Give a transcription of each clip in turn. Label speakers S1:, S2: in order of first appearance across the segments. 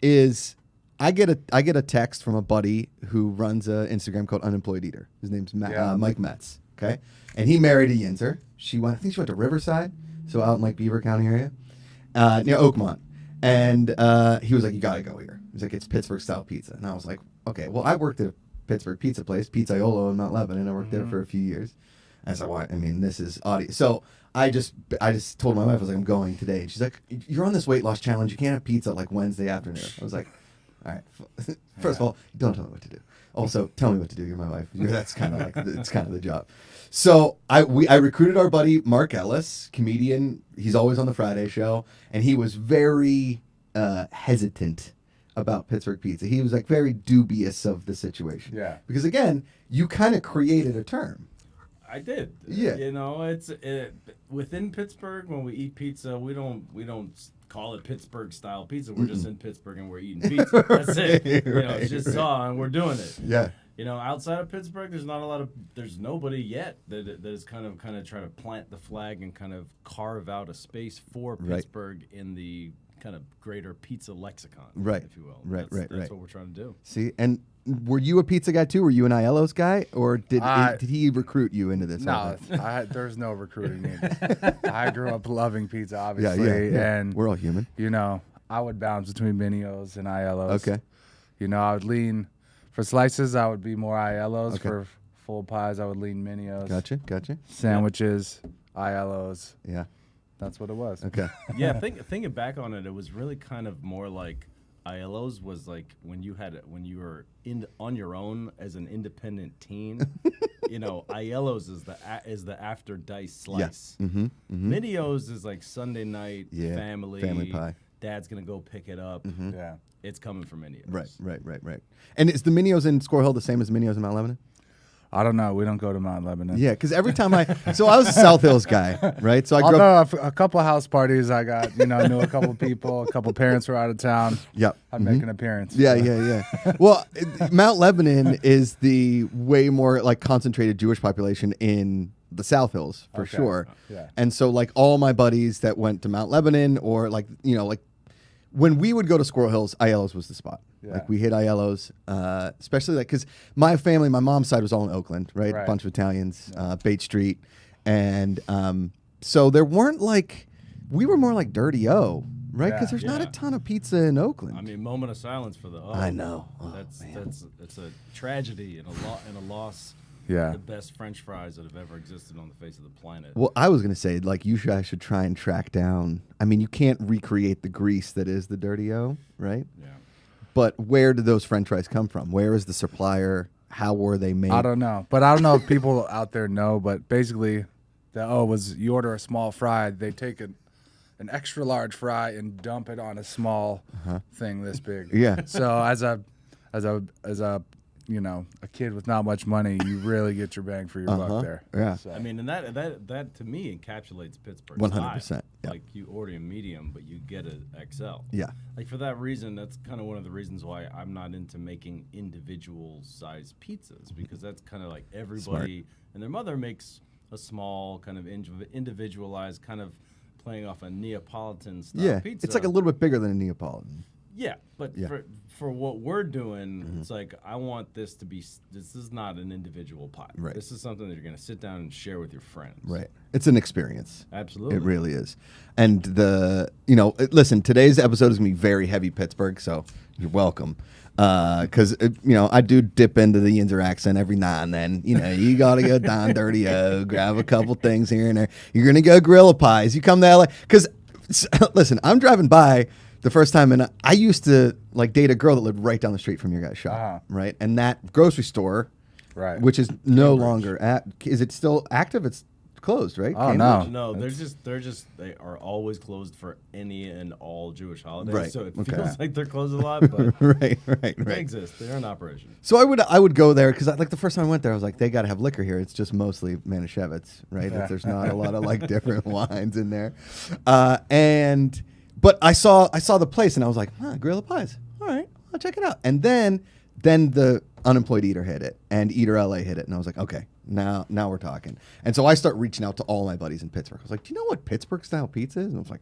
S1: is I get a text from a buddy who runs an Instagram called Unemployed Eater. His name's Mike Metz. Okay, and he married a Yinzer. I think she went to Riverside, so out in like Beaver County area, near Oakmont. And he was like, "You gotta go here." He's like, "It's Pittsburgh style pizza," and I was like, "Okay." Well, I worked at a Pittsburgh pizza place, Jayceeoh in Mount Lebanon. I worked there for a few years. And I said, "Well, I mean, this is audio." So I just told my wife, I was like, "I'm going today," and she's like, "You're on this weight loss challenge. You can't have pizza like Wednesday afternoon." I was like, "All right, first of all, don't tell me what to do. Also, tell me what to do. You're my wife. That's kind of like it's kind of the job." So I recruited our buddy Mark Ellis, comedian. He's always on the Friday show, and he was very hesitant about Pittsburgh pizza. He was like very dubious of the situation.
S2: Yeah.
S1: Because again, you kind of created a term.
S3: I did.
S1: Yeah.
S3: You know, it's within Pittsburgh when we eat pizza, we don't call it Pittsburgh style pizza. We're just in Pittsburgh and we're eating pizza. That's it.
S1: Right.
S3: It's just and we're doing it.
S1: Yeah.
S3: You know, outside of Pittsburgh, there's nobody yet that is kind of trying to plant the flag and kind of carve out a space for Pittsburgh in the kind of greater pizza lexicon, if you will. That's what we're trying to do.
S1: See, and were you a pizza guy too? Were you an Aiello's guy, or did he recruit you into this?
S2: No, there's no recruiting needed. I grew up loving pizza, obviously, and
S1: we're all human.
S2: You know, I would bounce between Minios and Aiello's.
S1: Okay.
S2: You know, I would lean for slices. I would be more Aiello's. Okay. For full pies, I would lean Minios.
S1: Gotcha.
S2: Sandwiches, Aiello's.
S1: Yeah.
S2: That's what it was.
S1: Okay.
S3: Yeah, thinking back on it, it was really kind of more like Aiello's was like when you were on your own as an independent teen. You know, Aiello's is the after dice slice.
S1: Yeah.
S3: Minios is like Sunday night family
S1: pie.
S3: Dad's gonna go pick it up.
S2: Yeah,
S3: it's coming from Minios.
S1: Right. And is the Minios in Squirrel Hill the same as Minios in Mount Lebanon?
S2: I don't know. We don't go to Mount Lebanon.
S1: Yeah, because every time I was a South Hills guy, right? So I grew up
S2: a couple of house parties. I got knew a couple of people. A couple of parents were out of town.
S1: Yep,
S2: I'd make an appearance.
S1: Yeah. Well, Mount Lebanon is the way more like concentrated Jewish population in the South Hills for sure.
S2: Yeah.
S1: And so like all my buddies that went to Mount Lebanon or like when we would go to Squirrel Hills, Aiello's was the spot.
S2: Yeah.
S1: Like we hit Aiello's, especially like because my family, my mom's side was all in Oakland, right? A bunch of Italians, Bate Street, and so there weren't like we were more like Dirty O, right? Because there's not a ton of pizza in Oakland.
S3: I mean, moment of silence for the O.
S1: I know.
S3: That's a tragedy and a loss.
S2: Yeah.
S3: The best French fries that have ever existed on the face of the planet.
S1: Well, I was gonna say like you guys should try and track down. I mean, you can't recreate the grease that is the Dirty O, right?
S3: Yeah.
S1: But where did those French fries come from? Where is the supplier? How were they made?
S2: I don't know, but I don't know if people out there know. But basically, the O was you order a small fry, they take an extra large fry and dump it on a small thing this big.
S1: Yeah.
S2: So as a a kid with not much money, you really get your bang for your buck there.
S1: Yeah.
S2: So.
S3: I mean, and that to me encapsulates Pittsburgh.
S1: 100%. Yeah.
S3: Like you order a medium, but you get an XL.
S1: Yeah.
S3: Like for that reason, that's kind of one of the reasons why I'm not into making individual size pizzas because that's kind of like everybody and their mother makes a small kind of individualized kind of playing off a Neapolitan style pizza.
S1: It's like a little bit bigger than a Neapolitan.
S3: Yeah, but for what we're doing, it's like I want this to be. This is not an individual pie.
S1: Right.
S3: This is something that you're going to sit down and share with your friends.
S1: Right. It's an experience.
S3: Absolutely.
S1: It really is. And listen, today's episode is going to be very heavy Pittsburgh, so you're welcome. Because, I do dip into the Yinzer accent every now and then. You got to go down Dirty O, grab a couple things here and there. You're going to go Gorilla Pies. You come to LA. Because, listen, I'm driving by the first time, and I used to like date a girl that lived right down the street from your guys' shop, right? And that grocery store, which is no longer is it still active? It's closed, right?
S2: Oh
S3: no, they are always closed for any and all Jewish holidays.
S1: Right.
S3: So it feels like they're closed a lot, but
S1: right.
S3: They exist. They're in operation.
S1: So I would go there because like the first time I went there, I was like, they got to have liquor here. It's just mostly Manischewitz, right?
S2: Yeah.
S1: There's not a lot of like different wines in there, But I saw the place and I was like, Gorilla Pies. All right, I'll check it out. And then the Unemployed Eater hit it and Eater LA hit it. And I was like, okay, now we're talking. And so I start reaching out to all my buddies in Pittsburgh. I was like, do you know what Pittsburgh style pizza is? And I was like,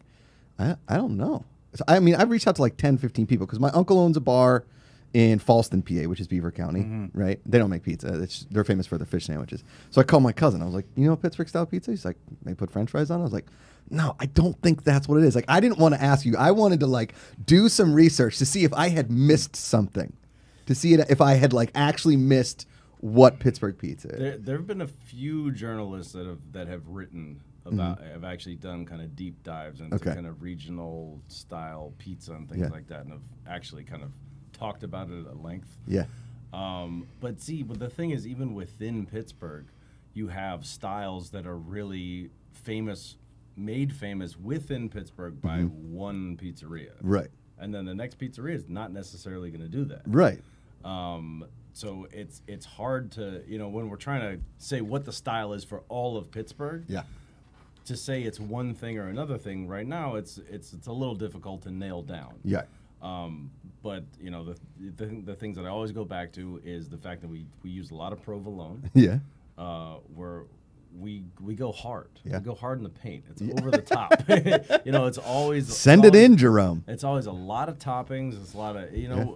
S1: I don't know. So, I mean, I've reached out to like 10, 15 people because my uncle owns a bar in Falston, PA, which is Beaver County, right? They don't make pizza. They're famous for their fish sandwiches. So I called my cousin. I was like, you know Pittsburgh style pizza? He's like, they put French fries on it? I was like, no, I don't think that's what it is. Like, I didn't want to ask you. I wanted to like do some research to see if I had missed something, to see if I had like actually missed what Pittsburgh pizza is.
S3: There have been a few journalists that have written about, have actually done kind of deep dives into kind of regional style pizza and things like that, and have actually kind of talked about it at length.
S1: Yeah.
S3: But the thing is, even within Pittsburgh, you have styles that are really made famous within Pittsburgh by one pizzeria.
S1: Right.
S3: And then the next pizzeria is not necessarily going to do that.
S1: Right.
S3: So it's hard to, when we're trying to say what the style is for all of Pittsburgh.
S1: Yeah.
S3: To say it's one thing or another thing right now, it's a little difficult to nail down.
S1: Yeah.
S3: But the things that I always go back to is the fact that we use a lot of provolone.
S1: Yeah.
S3: Where we go hard.
S1: Yeah.
S3: We go hard in the paint. It's over the top. It's always
S1: Send it in, Jerome.
S3: It's always a lot of toppings. It's a lot of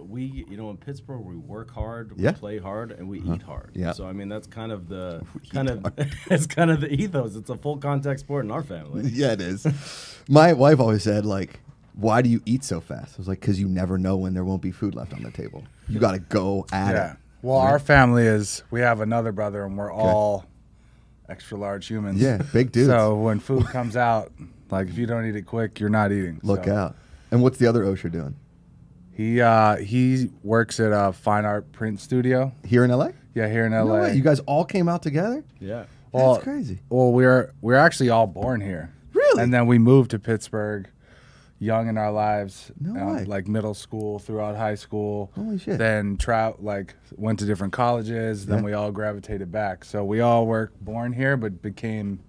S3: we in Pittsburgh we work hard, we play hard, and we eat hard.
S1: Yeah.
S3: So I mean that's kind of the it's kind of the ethos. It's a full contact sport in our family.
S1: Yeah, it is. My wife always said like, why do you eat so fast? I was like, because you never know when there won't be food left on the table. You got to go at it.
S2: Well, our family we have another brother, and we're all extra large humans.
S1: Yeah, big dudes.
S2: So when food comes out, like if you don't eat it quick, you're not eating.
S1: Look out. And what's the other Osher doing?
S2: He works at a fine art print studio.
S1: Here in LA?
S2: Yeah, here in
S1: No
S2: LA.
S1: way. You guys all came out together?
S3: Yeah.
S1: That's crazy.
S2: Well, we're actually all born here.
S1: Really?
S2: And then we moved to Pittsburgh young in our lives,
S1: No way.
S2: like middle school, throughout high school.
S1: Holy shit.
S2: Then went to different colleges. Then we all gravitated back. So we all were born here, but became,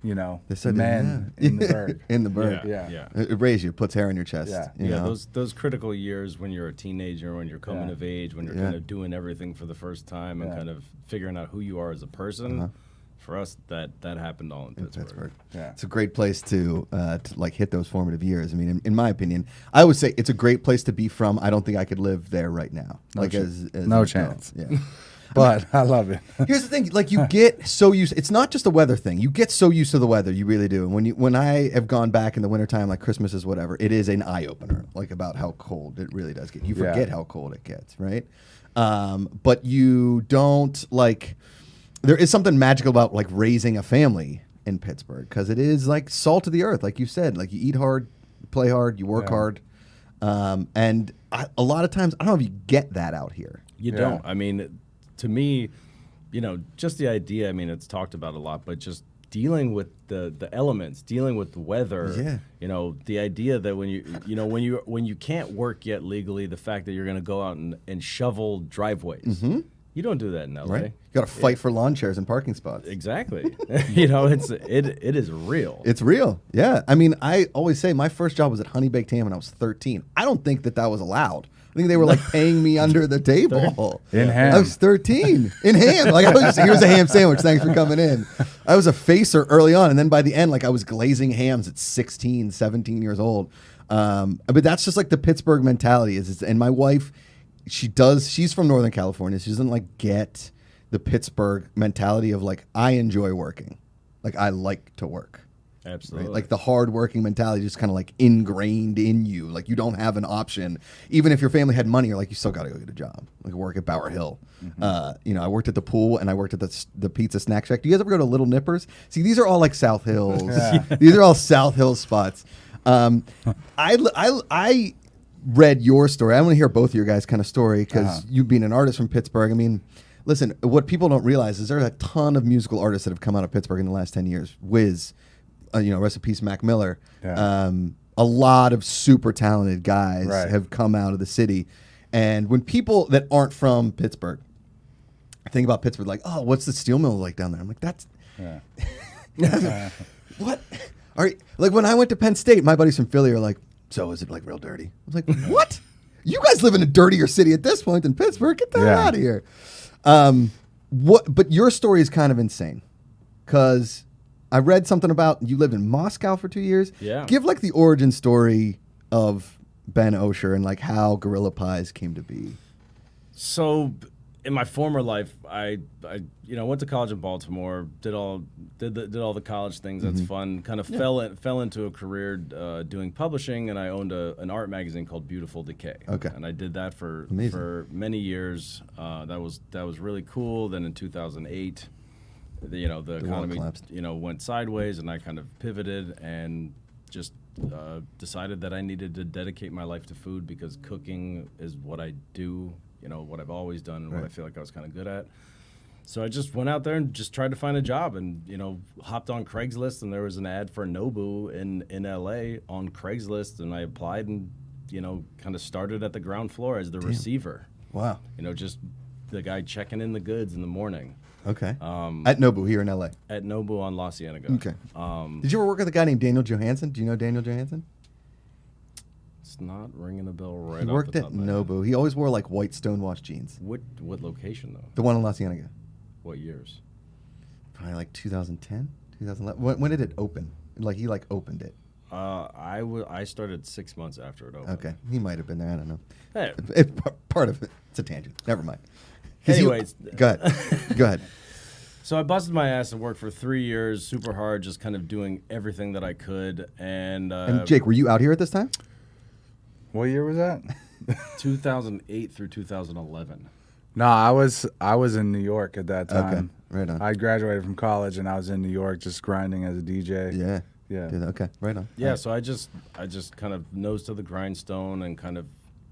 S2: men in the Berg.
S1: In the Berg.
S2: Yeah.
S1: It raised you, puts hair on your chest.
S2: Yeah.
S1: You know?
S3: Those critical years when you're a teenager, when you're coming of age, when you're kind of doing everything for the first time and kind of figuring out who you are as a person. For us, that happened all in Pittsburgh.
S2: Yeah.
S1: It's a great place to like hit those formative years. I mean, in my opinion, I would say it's a great place to be from. I don't think I could live there right now.
S2: No
S1: like
S2: chance.
S1: as
S2: No
S1: an
S2: chance.
S1: adult. Yeah.
S2: But I love it.
S1: Here's the thing, like you get so used. It's not just a weather thing. You get so used to the weather, you really do. And when I have gone back in the wintertime, like Christmas is whatever, it is an eye opener, like about how cold it really does get. You forget how cold it gets, right? But you don't like. There is something magical about like raising a family in Pittsburgh because it is like salt of the earth, like you said. Like you eat hard, you play hard, you work hard, and a lot of times I don't know if you get that out here.
S3: You don't. I mean, to me, just the idea. I mean, it's talked about a lot, but just dealing with the elements, dealing with the weather.
S1: Yeah.
S3: The idea that when you can't work yet legally, the fact that you're going to go out and shovel driveways. Mm-hmm. You don't do that in LA.
S1: Right? You got to fight for lawn chairs and parking spots.
S3: Exactly. It is real.
S1: It's real. Yeah. I mean, I always say my first job was at Honey Baked Ham when I was 13. I don't think that was allowed. I think they were like paying me under the table.
S2: In ham.
S1: I was 13. In ham. Like I was just, here's a ham sandwich. Thanks for coming in. I was a facer early on. And then by the end, like I was glazing hams at 16, 17 years old. But that's just like the Pittsburgh mentality and my wife, she's from Northern California. She doesn't like get the Pittsburgh mentality of like, I enjoy working. Like I like to work.
S3: Absolutely.
S1: Right? Like the hard working mentality just kind of like ingrained in you. Like you don't have an option. Even if your family had money, you're like, you still got to go get a job. Like work at Bower Hill. Mm-hmm. I worked at the pool and I worked at the pizza snack shack. Do you guys ever go to Little Nippers? See, these are all like South Hills. These are all South Hill spots. I read your story. I want to hear both of your guys' kind of story because you being an artist from Pittsburgh. I mean, listen, what people don't realize is there's a ton of musical artists that have come out of Pittsburgh in the last 10 years. Wiz, rest in peace, Mac Miller. Yeah. A lot of super talented guys have come out of the city. And when people that aren't from Pittsburgh think about Pittsburgh, like, oh, what's the steel mill like down there? I'm like, that's... What? Like when I went to Penn State, my buddies from Philly are like, so is it like real dirty? I was like, what? You guys live in a dirtier city at this point than Pittsburgh. Get the hell out of here. But your story is kind of insane because I read something about you lived in Moscow for 2 years.
S3: Yeah.
S1: Give like the origin story of Ben Osher and like how Gorilla Pies came to be?
S3: So, in my former life, I went to college in Baltimore, did all the college things. That's fun. Kind of fell into a career doing publishing, and I owned an art magazine called Beautiful Decay.
S1: Okay.
S3: And I did that for many years. That was really cool. Then in 2008, the economy went sideways, and I kind of pivoted and just decided that I needed to dedicate my life to food because cooking is what I do. What I've always done and what I feel like I was kind of good at. So I just went out there and just tried to find a job and, hopped on Craigslist, and there was an ad for Nobu in LA on Craigslist, and I applied and, kind of started at the ground floor as the receiver.
S1: Wow.
S3: Just the guy checking in the goods in the morning.
S1: Okay. At Nobu here in LA.
S3: At Nobu on La Cienega.
S1: Okay. Did you ever work with a guy named Daniel Johansson? Do you know Daniel Johansson?
S3: It's not ringing a bell right.
S1: He worked at Nobu. He always wore like white stonewashed jeans.
S3: What location though?
S1: The one in La Cienega.
S3: What years?
S1: Probably like 2010, 2011. When did it open? Like he opened it.
S3: I started 6 months after it opened.
S1: Okay, he might have been there. I don't know.
S3: Hey.
S1: It's part of it. It's a tangent. Never mind.
S3: Anyways,
S1: go ahead. Go ahead.
S3: So I busted my ass and worked for 3 years, super hard, just kind of doing everything that I could. And
S1: Jake, were you out here at this time?
S2: What year was that?
S3: 2008 through 2011.
S2: No, I was in New York at that time.
S1: Okay, right on.
S2: I graduated from college and I was in New York just grinding as a DJ.
S1: Yeah.
S2: Yeah.
S1: Dude, okay, right on.
S3: Yeah,
S1: Right.
S3: so I just kind of nose to the grindstone and kind of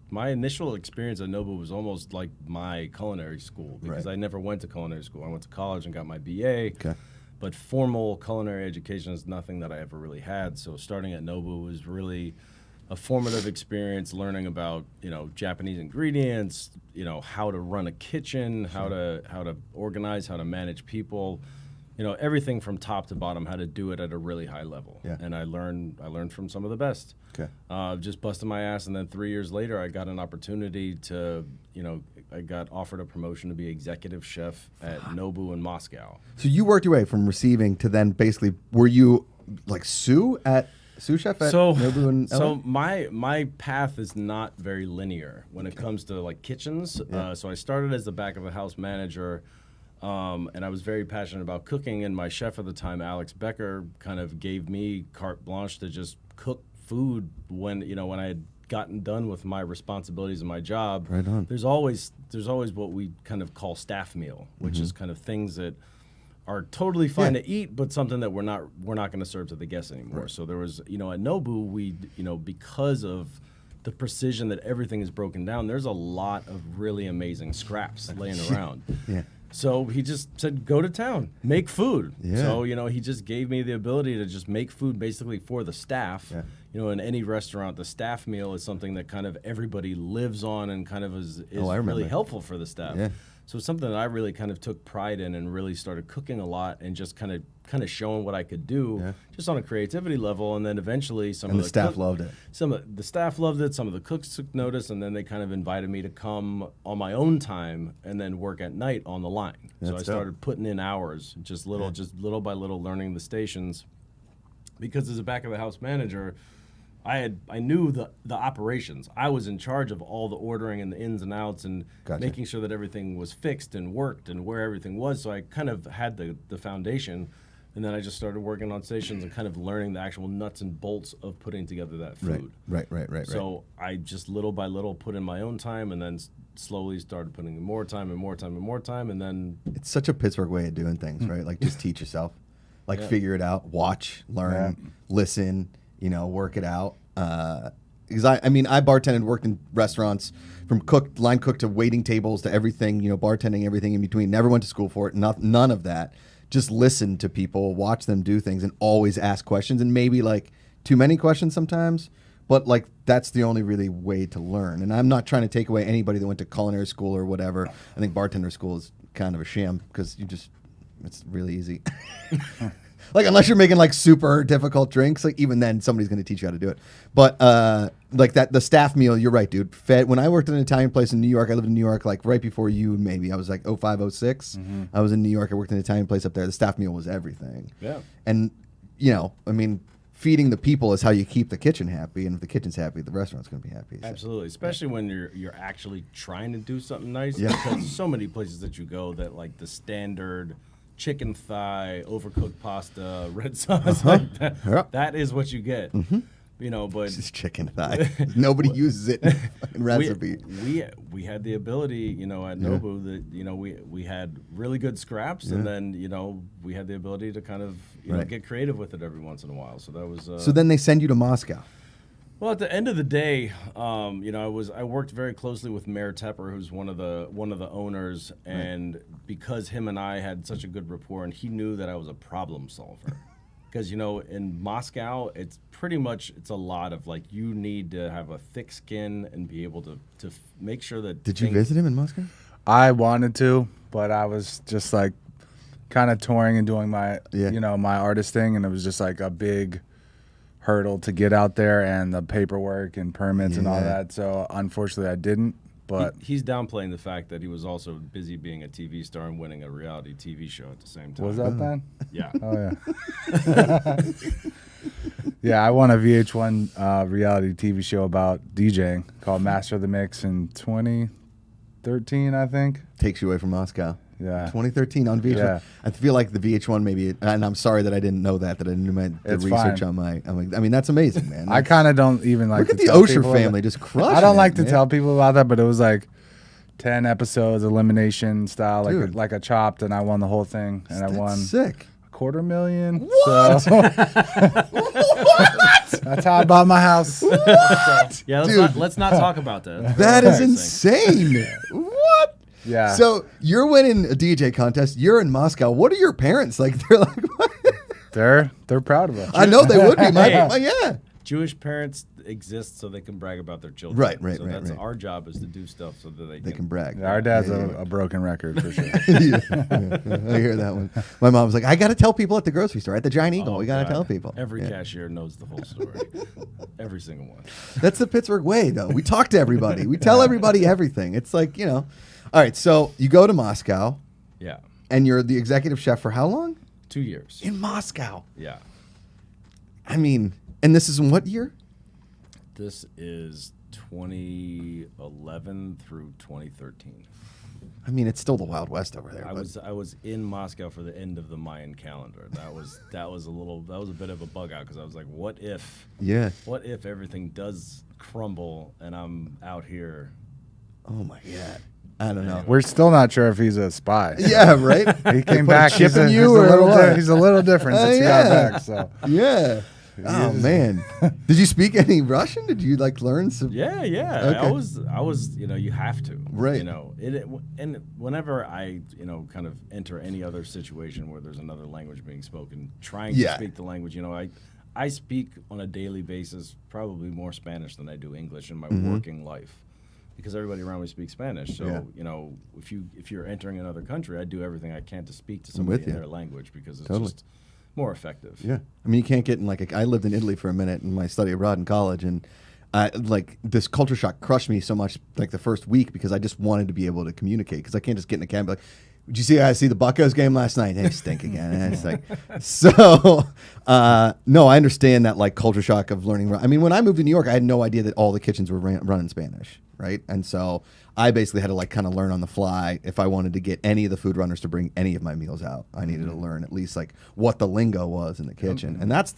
S3: my initial experience at Nobu was almost like my culinary school because I never went to culinary school. I went to college and got my BA.
S1: Okay.
S3: But formal culinary education is nothing that I ever really had. So starting at Nobu was really a formative experience, learning about Japanese ingredients, how to run a kitchen, how to organize, how to manage people, everything from top to bottom, how to do it at a really high level.
S1: Yeah.
S3: And I learned from some of the best.
S1: Okay.
S3: Just busted my ass, and then 3 years later, I got an opportunity to, I got offered a promotion to be executive chef at Nobu in Moscow.
S1: So you worked your way from receiving to then basically, were you like sous chef at Nobu in LA?
S3: So my path is not very linear when it comes to like kitchens.
S1: Yeah.
S3: So I started as the back of the house manager, and I was very passionate about cooking. And my chef at the time, Alex Becker, kind of gave me carte blanche to just cook food when I had gotten done with my responsibilities and my job.
S1: Right on.
S3: There's always what we kind of call staff meal, which is kind of things that are totally fine to eat, but something that we're not going to serve to the guests anymore. Right. So there was, at Nobu, we, because of the precision that everything is broken down, there's a lot of really amazing scraps laying around.
S1: Yeah.
S3: So he just said, go to town, make food.
S1: Yeah.
S3: So, he just gave me the ability to just make food basically for the staff.
S1: Yeah.
S3: In any restaurant, the staff meal is something that kind of everybody lives on and kind of is really helpful for the staff.
S1: Yeah.
S3: So it's something that I really kind of took pride in and really started cooking a lot and just kind of showing what I could do just on a creativity level. And then eventually the
S1: staff loved it.
S3: Some of the staff loved it. Some of the cooks took notice, and then they kind of invited me to come on my own time and then work at night on the line. So I started putting in hours, just little by little, learning the stations. Because as a back of the house manager, I knew the operations. I was in charge of all the ordering and the ins and outs and making sure that everything was fixed and worked and where everything was. So I kind of had the foundation, and then I just started working on stations and kind of learning the actual nuts and bolts of putting together that food.
S1: Right.
S3: So I just little by little put in my own time, and then slowly started putting in more time and more time and more time, and then
S1: it's such a Pittsburgh way of doing things, right? Like just teach yourself, figure it out, watch, learn, listen. Work it out. Because I bartended, worked in restaurants, from line cook to waiting tables to everything, bartending, everything in between. Never went to school for it. None of that. Just listen to people, watch them do things, and always ask questions. And maybe too many questions sometimes, but that's the only really way to learn. And I'm not trying to take away anybody that went to culinary school or whatever. I think bartender school is kind of a sham because it's really easy. Unless you're making super difficult drinks, even then somebody's going to teach you how to do it. But the staff meal, you're right, dude. When I worked at an Italian place in New York, I lived in New York right before you, maybe. I was 05, 06. Mm-hmm. I was in New York. I worked in an Italian place up there. The staff meal was everything.
S3: Yeah.
S1: And, feeding the people is how you keep the kitchen happy, and if the kitchen's happy, the restaurant's going to be happy. So.
S3: Absolutely, especially when you're actually trying to do something nice.
S1: Yeah.
S3: Because so many places that you go that like the standard chicken thigh, overcooked pasta, red sauce, like that.
S1: Yep.
S3: That is what you get. You know, but
S1: It's just chicken thigh. Nobody uses it in the fucking recipe.
S3: We had the ability, you know, at Nobu that, you know, we had really good scraps, and then, you know, we had the ability to kind of, you know, get creative with it every once in a while. So that was.
S1: So then they send you to Moscow.
S3: Well, at the end of the day, you know, I worked very closely with Mayor Tepper, who's one of the owners, and because him and I had such a good rapport, and he knew that I was a problem solver. Because, you know, in Moscow, it's a lot of, like, you need to have a thick skin and be able to make sure that...
S1: Did you visit him in Moscow?
S2: I wanted to, but I was just, like, kind of touring and doing my, you know, my artist thing, and it was just, like, a big hurdle to get out there and the paperwork and permits and all that. So, unfortunately, I didn't. But
S3: he's downplaying the fact that he was also busy being a TV star and winning a reality TV show at the same time.
S2: Was that then?
S3: Yeah.
S2: Oh, yeah. Yeah, I won a VH1 reality TV show about DJing called Master of the Mix in 2013, I think.
S1: Takes you away from Moscow.
S2: Yeah.
S1: 2013 on VH1.
S2: Yeah.
S1: I feel like the VH1 maybe, and I'm sorry that I didn't know that I didn't do the
S2: It's
S1: research
S2: fine.
S1: on my. I mean, that's amazing, man.
S2: I kind of don't even like
S1: Look
S2: to
S1: at the
S2: tell
S1: Osher
S2: people
S1: family
S2: about-
S1: just crushing
S2: I don't like
S1: it,
S2: to
S1: man.
S2: tell people about that, but it was like 10 episodes, elimination style,
S1: Dude.
S2: like a Chopped, and I won the whole thing, and I
S1: That's
S2: won
S1: sick.
S2: $250,000.
S1: What?
S2: So that's how I bought my house.
S3: Yeah, let's not talk about that. That's
S1: That
S3: very
S1: is
S3: embarrassing.
S1: insane. What?
S2: Yeah.
S1: So you're winning a DJ contest. You're in Moscow. What are your parents like? They're like, what?
S2: They're proud of us.
S1: I know they would be.
S3: Hey.
S1: Yeah.
S3: Jewish parents exist so they can brag about their children.
S1: Right,
S3: So that's our job is to do stuff so that
S1: They can brag.
S2: Yeah, our dad's
S1: Yeah.
S2: a broken record for sure.
S1: Yeah. I hear that one. My mom's like, I got to tell people at the grocery store, at the Giant Eagle.
S3: Oh,
S1: we got to
S3: God.
S1: tell people.
S3: Every
S1: Yeah.
S3: cashier knows the whole story. Every single one.
S1: That's the Pittsburgh way, though. We talk to everybody. We tell everybody everything. It's like, you know. All right, so you go to Moscow,
S3: Yeah.
S1: and you're the executive chef for how long?
S3: 2 years.
S1: In Moscow.
S3: Yeah.
S1: I mean, and this is in what year?
S3: This is 2011 through 2013.
S1: I mean, it's still the Wild West over there.
S3: I was in Moscow for the end of the Mayan calendar. That was a bit of a bug out because I was like, what if everything does crumble and I'm out here?
S1: Oh my God. I don't know.
S2: We're still not sure if he's a spy.
S1: Yeah, right?
S2: He came
S1: put
S2: back.
S1: a chip
S2: He's
S1: in
S2: a,
S1: you
S2: he's, a
S1: or
S2: little
S1: what?
S2: he's a little different since he
S1: yeah.
S2: got back. So
S1: Yeah. Oh man. Did you speak any Russian? Did you like learn some?
S3: Yeah.
S1: Okay.
S3: I was. You know, you have to.
S1: Right.
S3: You know, and whenever I, you know, kind of enter any other situation where there's another language being spoken, trying to speak the language, you know, I speak on a daily basis probably more Spanish than I do English in my working life, because everybody around me speaks Spanish. So you know, if you're entering another country, I do everything I can to speak to somebody in their language because it's just more effective.
S1: Yeah. I mean, you can't get in like I lived in Italy for a minute in my study abroad in college, and like this culture shock crushed me so much like the first week because I just wanted to be able to communicate because I can't just get in a cab and be like, did you see I see the Buccos game last night? They stink again. And it's like, so no, I understand that like culture shock of learning. I mean, when I moved to New York, I had no idea that all the kitchens were run in Spanish, right? And so I basically had to like kind of learn on the fly. If I wanted to get any of the food runners to bring any of my meals out, I needed to learn at least like what the lingo was in the kitchen. And that's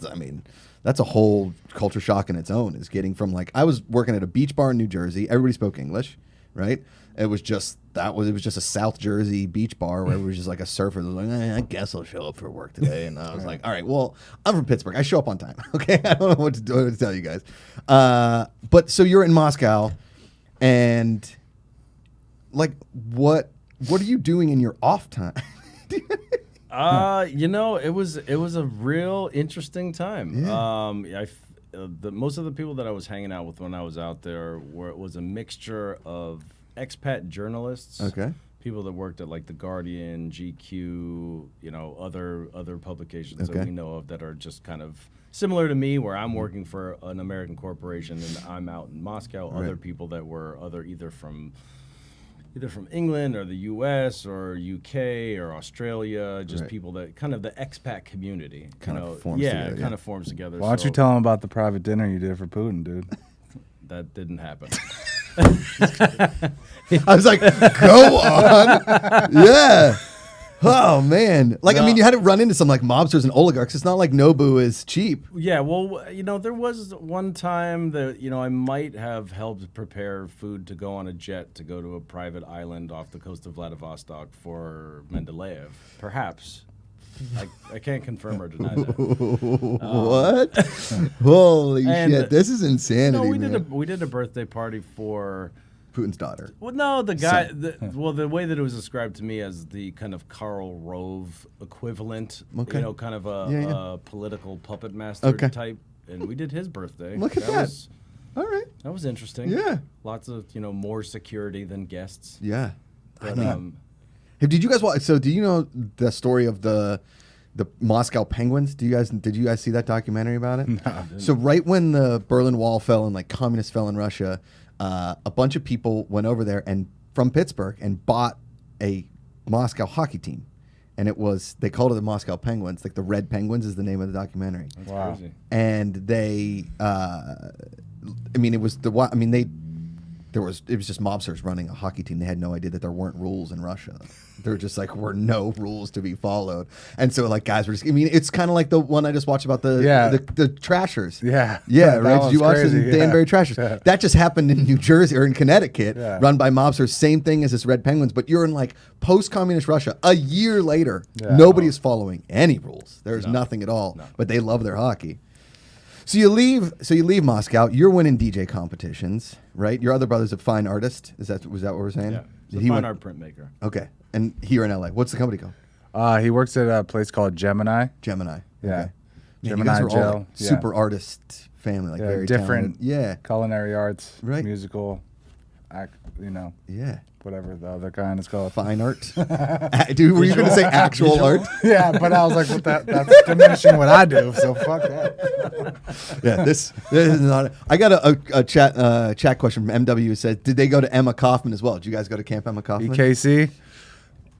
S1: a whole culture shock in its own, is getting from like, I was working at a beach bar in New Jersey. Everybody spoke English, right? It was just a South Jersey beach bar where it was just like a surfer that was like, I guess I'll show up for work today. And I was like, all right, well, I'm from Pittsburgh. I show up on time. Okay. I don't know what to tell you guys. But so you're in Moscow, and like, what are you doing in your off time?
S3: You know, it was a real interesting time.
S1: Yeah.
S3: Most of the people that I was hanging out with when I was out there was a mixture of expat journalists, people that worked at like The Guardian, GQ, you know, other publications that we know of that are just kind of similar to me, where I'm working for an American corporation and I'm out in Moscow. Other people that were either from either from England or the U.S. or U.K. or Australia, just people that kind of the expat community.
S1: Kind of forms together.
S3: Kind of forms together.
S2: Why don't you tell him about the private dinner you did for Putin, dude?
S3: That didn't happen.
S1: I was like, go on. Yeah. Oh, man. Like, I mean, you had to run into some, like, mobsters and oligarchs. It's not like Nobu is cheap.
S3: Yeah, well, there was one time that, I might have helped prepare food to go on a jet to go to a private island off the coast of Vladivostok for Mendeleev. Perhaps. I can't confirm or deny that.
S1: What? Holy shit. This is insanity,
S3: we did a birthday party for
S1: Putin's daughter.
S3: Well, no, the guy. The way that it was described to me as the kind of Karl Rove equivalent, kind of a political puppet master type, and we did his birthday.
S1: Look at that. All right,
S3: that was interesting.
S1: Yeah,
S3: lots of more security than guests.
S1: Yeah,
S3: but,
S1: did you guys watch? So, do you know the story of the Moscow Penguins? Did you guys see that documentary about it?
S2: No.
S1: So right when the Berlin Wall fell and like communists fell in Russia. A bunch of people went over there and from Pittsburgh and bought a Moscow hockey team, and they called it the Moscow Penguins. Like the Red Penguins is the name of the documentary.
S3: That's crazy.
S1: And they, it was just mobsters running a hockey team. They had no idea that there weren't rules in Russia. There just like were no rules to be followed, and so like guys were just. It's kind of like the one I just watched about the Trashers.
S2: Yeah,
S1: right. Did you watch
S2: crazy.
S1: the Danbury Trashers? Yeah. That just happened in New Jersey or in Connecticut, run by mobsters. Same thing as this Red Penguins, but you're in like post-communist Russia. A year later, nobody is following any rules. There's nothing at all, but they love their hockey. So you leave Moscow. You're winning DJ competitions, right? Your other brother's a fine artist. Was that what we're saying?
S3: Yeah, he's a fine art printmaker.
S1: Okay, and here in LA, what's the company called?
S2: He works at a place called Gemini.
S1: Gemini.
S2: Yeah.
S1: Okay.
S2: Gemini
S1: you guys are all like
S2: Gel.
S1: super artist family, like very
S2: different.
S1: talented. Yeah.
S2: Culinary arts.
S1: Right.
S2: Musical.
S1: Yeah.
S2: Whatever the other kind is called.
S1: Fine art. Dude, were you going to say actual art?
S2: Yeah, but I was like, that's diminishing what I do, so fuck that.
S1: Yeah, this is not. I got a chat question from MW who said, did they go to Emma Kaufman as well? Did you guys go to Camp Emma Kaufman?
S2: EKC?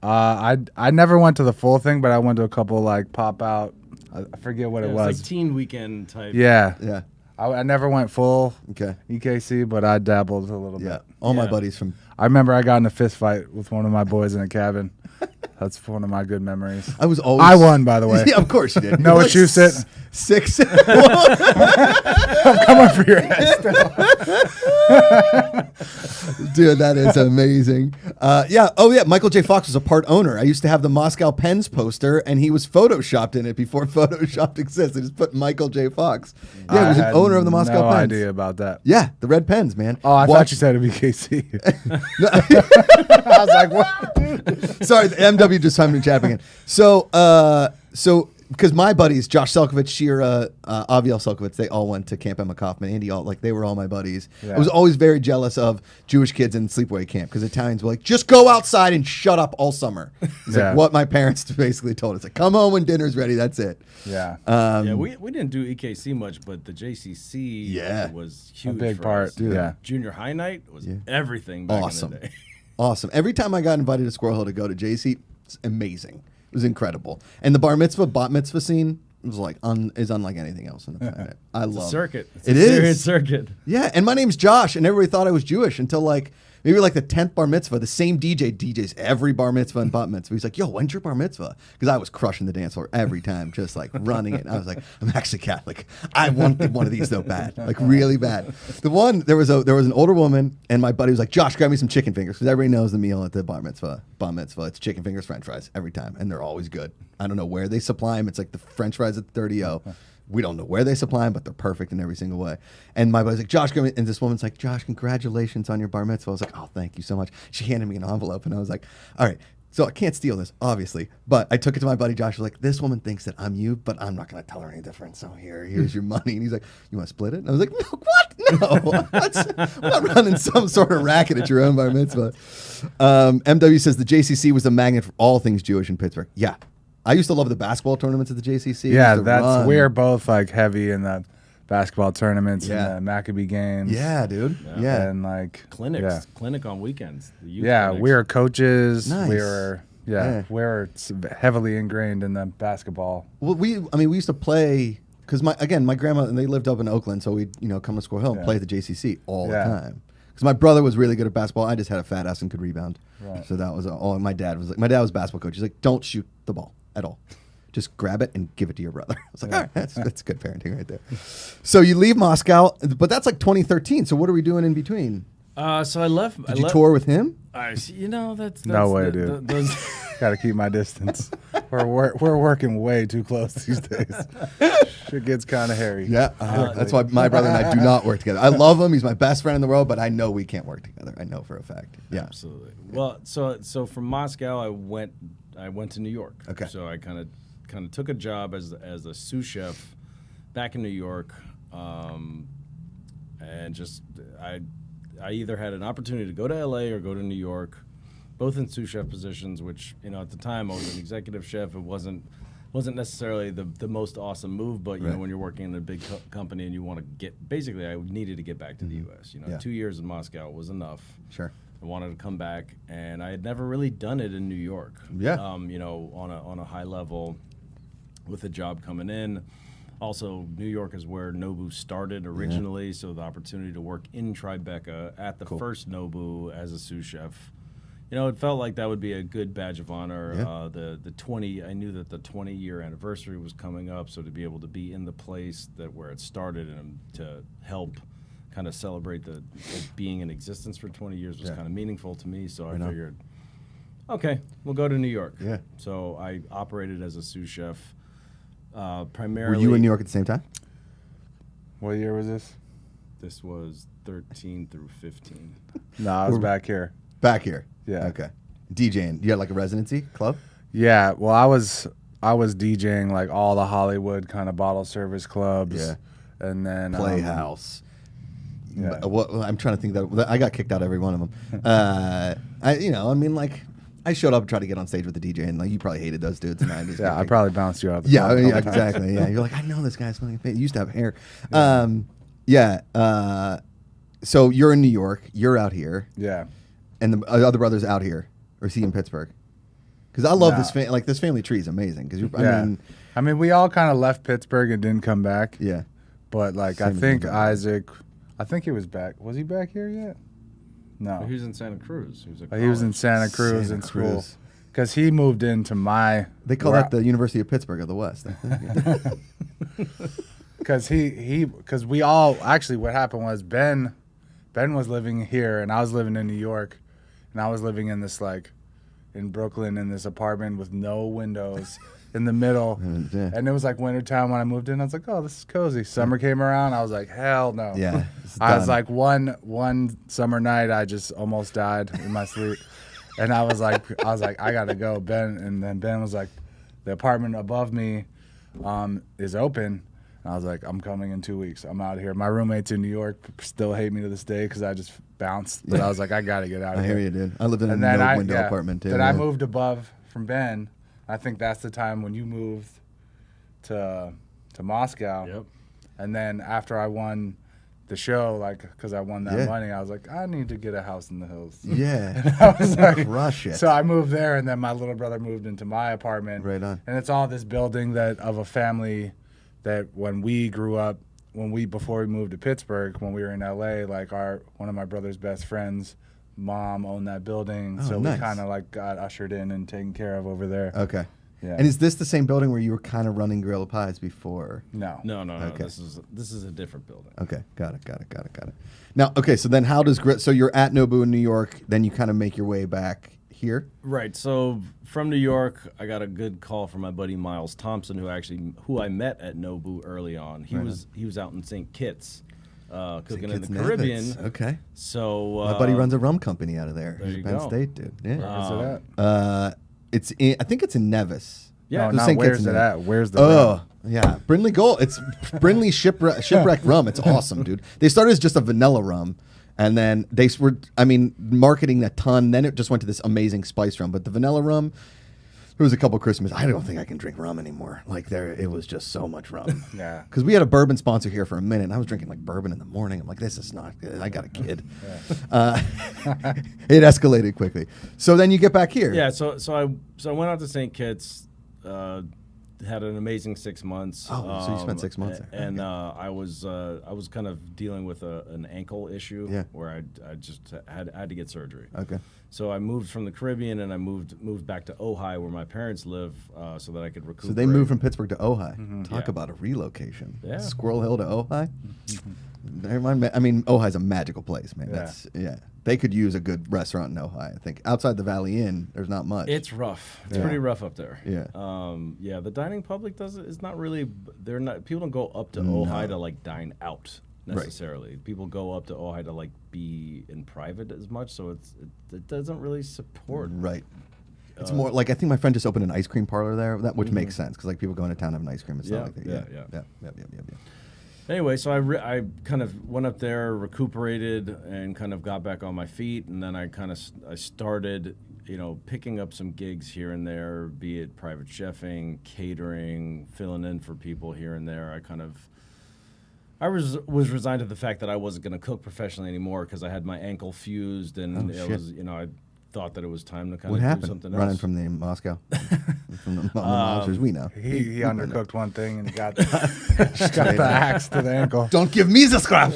S2: I never went to the full thing, but I went to a couple like pop out. I forget what it was.
S3: Like teen weekend type.
S2: Yeah.
S1: Yeah.
S2: I never went full
S1: Okay.
S2: EKC, but I dabbled a little bit.
S1: All my buddies from.
S2: I remember I got in a fist fight with one of my boys in a cabin. That's one of my good memories. I won, by the way.
S1: Yeah, of course you did.
S2: No issue sit.
S1: 6.
S2: I'm coming for your ass.
S1: Dude, that is amazing. Michael J. Fox was a part owner. I used to have the Moscow Pens poster, and he was photoshopped in it before Photoshop existed. They just put Michael J. Fox. Yeah, he was an owner of the Moscow Pens.
S2: No idea about that.
S1: Yeah, the Red Pens, man.
S2: Oh, I thought you said it'd be KC. I was like, what?
S1: Sorry, the MW just timed me chat again. So because my buddies, Josh Selkovich, Shira, Aviel Selkovich, they all went to Camp Emma Kaufman. Andy, they were all my buddies. Yeah. I was always very jealous of Jewish kids in sleepaway camp because Italians were like, just go outside and shut up all summer. It's like what my parents basically told us. Like, come home when dinner's ready. That's it.
S2: Yeah.
S3: We didn't do EKC much, but the JCC was huge.
S2: A big
S3: for
S2: part.
S3: us.
S1: Dude.
S2: Yeah.
S3: Junior high night was everything back in the day.
S1: Awesome. Every time I got invited to Squirrel Hill to go to JC, it's amazing. It was incredible. And the bat mitzvah scene was is unlike anything else on the planet. I love it.
S3: Circuit. It's
S1: a
S3: serious circuit.
S1: Yeah, and my name's Josh, and everybody thought I was Jewish until maybe the 10th bar mitzvah. The same DJ DJs every bar mitzvah and bat mitzvah. He's like, yo, when's your bar mitzvah? Because I was crushing the dance floor every time, just running it. And I was like, I'm actually Catholic. I want one of these though bad, really bad. There was an older woman, and my buddy was like, Josh, grab me some chicken fingers, because everybody knows the meal at the bar mitzvah. It's chicken fingers, French fries every time, and they're always good. I don't know where they supply them. It's like the French fries at 30-0. We don't know where they supply them, but they're perfect in every single way. And my buddy's like, Josh, and this woman's like, Josh, congratulations on your bar mitzvah. I was like, oh, thank you so much. She handed me an envelope, and I was like, all right, so I can't steal this, obviously. But I took it to my buddy Josh. I was like, this woman thinks that I'm you, but I'm not going to tell her any different. So here's your money. And he's like, you want to split it? And I was like, no, what? No. I'm not running some sort of racket at your own bar mitzvah. MW says the JCC was the magnet for all things Jewish in Pittsburgh. Yeah. I used to love the basketball tournaments at the JCC.
S2: Yeah, we're both heavy in that basketball tournaments
S1: Yeah.
S2: and the Macuga games.
S1: Yeah, dude. Yeah.
S2: And like
S3: Clinics, clinic on weekends. The youth
S2: yeah,
S3: clinics.
S2: we were coaches.
S1: Nice.
S2: We were we were heavily ingrained in the basketball.
S1: Well, we used to play because my grandma and they lived up in Oakland, so we'd come to Squirrel Hill and play at the JCC all the time. Because my brother was really good at basketball, I just had a fat ass and could rebound.
S2: Right.
S1: So that was all. My dad was a basketball coach. He's like, don't shoot the ball at all. Just grab it and give it to your brother. I was like, all right, that's good parenting right there. So you leave Moscow, but that's like 2013. So what are we doing in between?
S3: So I left.
S1: Did you tour with him?
S3: That's
S2: No way, dude. Got to keep my distance. We're working way too close these days. Shit gets kind of hairy.
S1: Yeah, that's why my brother and I do not work together. I love him; he's my best friend in the world, but I know we can't work together. I know for a fact. Yeah,
S3: absolutely. Well, so from Moscow, I went to New York.
S1: Okay.
S3: So I kind of took a job as a sous chef back in New York, and just I either had an opportunity to go to LA or go to New York, both in sous chef positions, which, at the time I was an executive chef. It wasn't necessarily the most awesome move, but, when you're working in a big company and you want to basically I needed to get back to the U.S. 2 years in Moscow was enough.
S1: Sure.
S3: I wanted to come back, and I had never really done it in New York.
S1: Yeah.
S3: On a high level with a job coming in. Also, New York is where Nobu started originally, so the opportunity to work in Tribeca at the first Nobu as a sous chef, it felt like that would be a good badge of honor.
S1: Yeah.
S3: I knew that the 20-year anniversary was coming up, so to be able to be in the place where it started and to help kind of celebrate the being in existence for 20 years was kind of meaningful to me. So I figured, okay, we'll go to New York.
S1: Yeah.
S3: So I operated as a sous chef. Primarily.
S1: Were you in New York at the same time?
S2: What year was this?
S3: This was 13 through 15.
S2: No, I was back here.
S1: Back here.
S2: Yeah.
S1: Okay. DJing. You had like a residency club?
S2: Yeah. Well, I was DJing like all the Hollywood kind of bottle service clubs.
S1: Yeah.
S2: And then
S1: Playhouse.
S2: Yeah.
S1: I'm trying to think that I got kicked out every one of them. I showed up and tried to get on stage with the DJ, and you probably hated those dudes. And
S2: I probably bounced you out.
S1: Yeah, exactly. Yeah, you're like, I know this guy's fucking face. He used to have hair. So you're in New York. You're out here.
S2: Yeah.
S1: And the other brother's out here, or is he in Pittsburgh? Because I love this this family tree is amazing. Because
S2: I mean, we all kind of left Pittsburgh and didn't come back.
S1: Yeah.
S2: But I think Isaac, I think he was back. Was he back here yet? No.
S3: He was in Santa Cruz.
S2: He was in Santa Cruz in school. Because he moved into my...
S1: They call that the University of Pittsburgh of the West.
S2: Because we all... Actually, what happened was Ben was living here, and I was living in New York. And I was living in this, in Brooklyn, in this apartment with no windows in the middle. And it was wintertime when I moved in. I was like, oh, this is cozy. Summer came around. I was like, hell no.
S1: Yeah.
S2: I was like, one summer night, I just almost died in my sleep. And I was like, I gotta go, Ben. And then Ben was like, the apartment above me is open. And I was like, I'm coming in 2 weeks. I'm out of here. My roommates in New York still hate me to this day because I just bounced. But I was like, I gotta get out of here.
S1: I hear you, dude. I lived in a no-window apartment too.
S2: Then I moved above from Ben. I think that's the time when you moved to Moscow.
S3: Yep.
S2: And then after I won the show, because I won that money, I was like, I need to get a house in the hills.
S1: Yeah.
S2: And I was like,
S1: crush it.
S2: So I moved there, and then my little brother moved into my apartment.
S1: Right on.
S2: And it's all this building of a family that when we grew up, before we moved to Pittsburgh, when we were in LA, one of my brother's best friends' mom owned that building.
S1: Oh,
S2: so
S1: nice.
S2: We kind of got ushered in and taken care of over there.
S1: Okay.
S2: Yeah.
S1: And is this the same building where you were kind of running Gorilla Pies before?
S2: No.
S3: No.
S1: Okay.
S3: This is a different building.
S1: Okay. Got it. Now, okay, so then how does so you're at Nobu in New York, then you kind of make your way back here?
S3: Right. So from New York, I got a good call from my buddy Miles Thompson, who I met at Nobu early on. He was out in St. Kitts, cooking in the Caribbean.
S1: Okay.
S3: So
S1: my buddy runs a rum company out of there.
S3: There you
S1: Penn
S3: go.
S1: State, dude. Yeah.
S2: Where's it at?
S1: I think it's in Nevis.
S3: Yeah.
S2: No,
S1: St.
S2: where's
S1: Kitts
S2: it at? Where's the
S1: rum? Yeah. Brindley Gold. It's Brindley Shipwreck rum. It's awesome, dude. They started as just a vanilla rum. And then they were, marketing a ton. Then it just went to this amazing spice rum. But the vanilla rum, There was a couple Christmas. I don't think I can drink rum anymore. Like it was just so much rum.
S2: Yeah.
S1: Because we had a bourbon sponsor here for a minute, and I was drinking like bourbon in the morning. I'm like, this is not good. I got a kid. It escalated quickly. So then you get back here.
S3: Yeah. So I went out to St. Kitts. Had an amazing 6 months.
S1: Oh, so you spent 6 months there.
S3: And I was kind of dealing with an ankle issue where I just had to get surgery.
S1: Okay.
S3: So I moved from the Caribbean and I moved back to Ojai where my parents live so that I could recuperate.
S1: So they moved from Pittsburgh to Ojai. Talk about a relocation.
S3: Yeah.
S1: Squirrel Hill to Ojai. Never mind. I mean, Ojai's a magical place, man. They could use a good restaurant in Ojai. I think outside the Valley Inn, there's not much.
S3: It's rough. It's pretty rough up there.
S1: Yeah.
S3: The dining public is not really. They're not. People don't go up to Ojai to like dine out necessarily. Right. People go up to Ojai to like be in private as much. So it doesn't really support.
S1: Right. It's more like I think my friend just opened an ice cream parlor there, which makes sense because like people go into town have an ice cream and stuff like that. Yeah.
S3: Anyway, so I kind of went up there, recuperated, and kind of got back on my feet, and then I started, picking up some gigs here and there, be it private chefing, catering, filling in for people here and there. I was resigned to the fact that I wasn't going to cook professionally anymore because I had my ankle fused, and I thought that it was time to kind of do something else.
S1: Running from the Moscow, from the monsters we know.
S2: He undercooked one thing and got the axe to the ankle.
S1: Don't give me the scrap.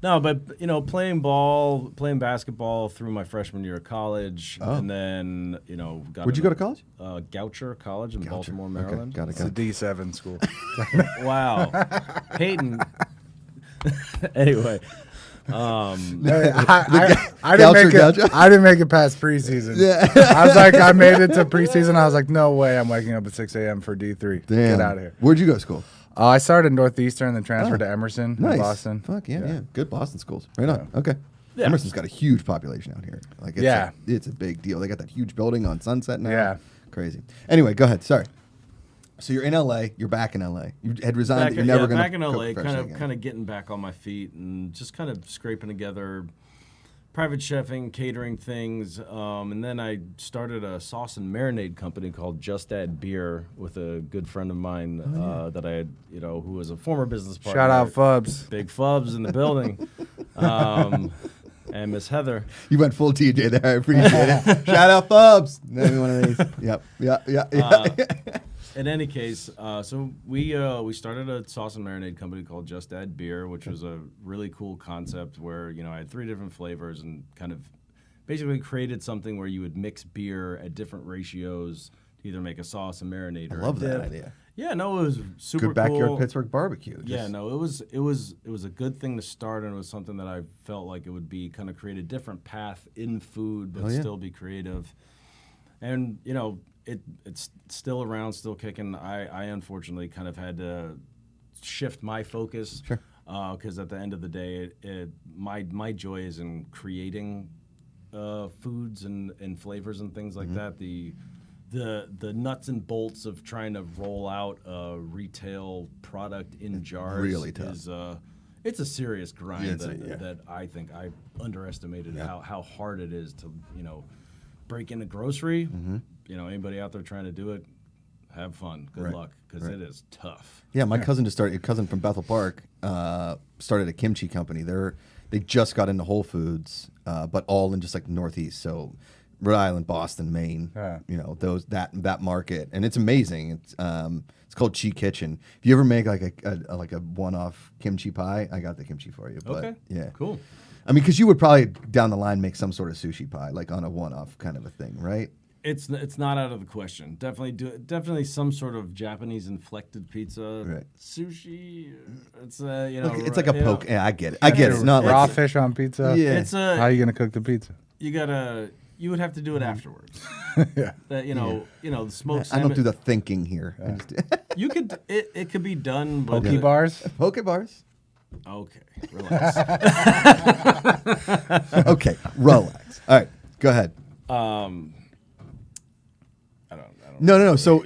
S3: No, but playing basketball through my freshman year of college, and then
S1: Where'd you go to college?
S3: Goucher College in Baltimore, Maryland.
S1: Okay,
S2: It's a D7 school.
S3: Wow, Peyton. Anyway.
S2: I didn't make it past preseason.
S1: Yeah.
S2: I was like, I made it to preseason. I was like, no way, I'm waking up at 6 a.m. for D3.
S1: Damn.
S2: Get out of here.
S1: Where'd you go to school?
S2: I started Northeastern, then transferred to Emerson in Boston.
S1: Fuck yeah. Good Boston schools. Right on. Okay. Yeah. Emerson's got a huge population out here. Like it's a big deal. They got that huge building on Sunset now.
S2: Yeah.
S1: Crazy. Anyway, go ahead. Sorry. So you're in LA. You're back in LA. You had resigned. You're never going to
S3: back in LA. Kind of getting back on my feet and just kind of scraping together private chefing, catering things, and then I started a sauce and marinade company called Just Add Beer with a good friend of mine that I had, who was a former business partner.
S2: Shout out Fubs.
S3: Big Fubs in the building. And Miss Heather.
S1: You went full TJ there. I appreciate it. Shout out Fubs. Maybe one of these. Yep. Yeah.
S3: In any case, so we started a sauce and marinade company called Just Add Beer, which was a really cool concept where I had 3 different flavors and kind of basically created something where you would mix beer at different ratios to either make a sauce and marinade.
S1: I love that idea.
S3: Yeah, no, it was super
S1: good backyard
S3: cool.
S1: Pittsburgh barbecue.
S3: Yeah, no, it was a good thing to start, and it was something that I felt like it would be kind of create a different path in food, but still be creative. And it's still around, still kicking. I unfortunately kind of had to shift my focus.
S1: Sure.
S3: Because at the end of the day, my joy is in creating foods and flavors and things like that. The nuts and bolts of trying to roll out a retail product in jars
S1: really tough.
S3: It's a serious grind that I think I underestimated how hard it is to break into grocery. Anybody out there trying to do it, have fun. Good luck, because it is tough.
S1: Yeah, my cousin cousin from Bethel Park started a kimchi company. They just got into Whole Foods, but all in just like Northeast. So Rhode Island, Boston, Maine, that market, and it's amazing. It's called Chi Kitchen. If you ever make like a one-off kimchi pie, I got the kimchi for you. But,
S3: okay,
S1: yeah,
S3: cool.
S1: I mean, because you would probably down the line make some sort of sushi pie, like on a one-off kind of a thing, right?
S3: It's not out of the question. Definitely some sort of Japanese inflected pizza.
S1: Right.
S3: Sushi. It's
S1: it's like a poke. Yeah, I get it. It's not
S2: raw
S1: like
S2: fish on pizza.
S1: Yeah.
S2: How are you gonna cook the pizza?
S3: You would have to do it afterwards.
S2: Yeah.
S3: The smoked salmon.
S1: I don't do the thinking here.
S3: You could. It could be done.
S2: Poke bars.
S1: Poke bars.
S3: Okay, relax.
S1: Okay, relax. All right, go ahead.
S3: I don't.
S1: No. So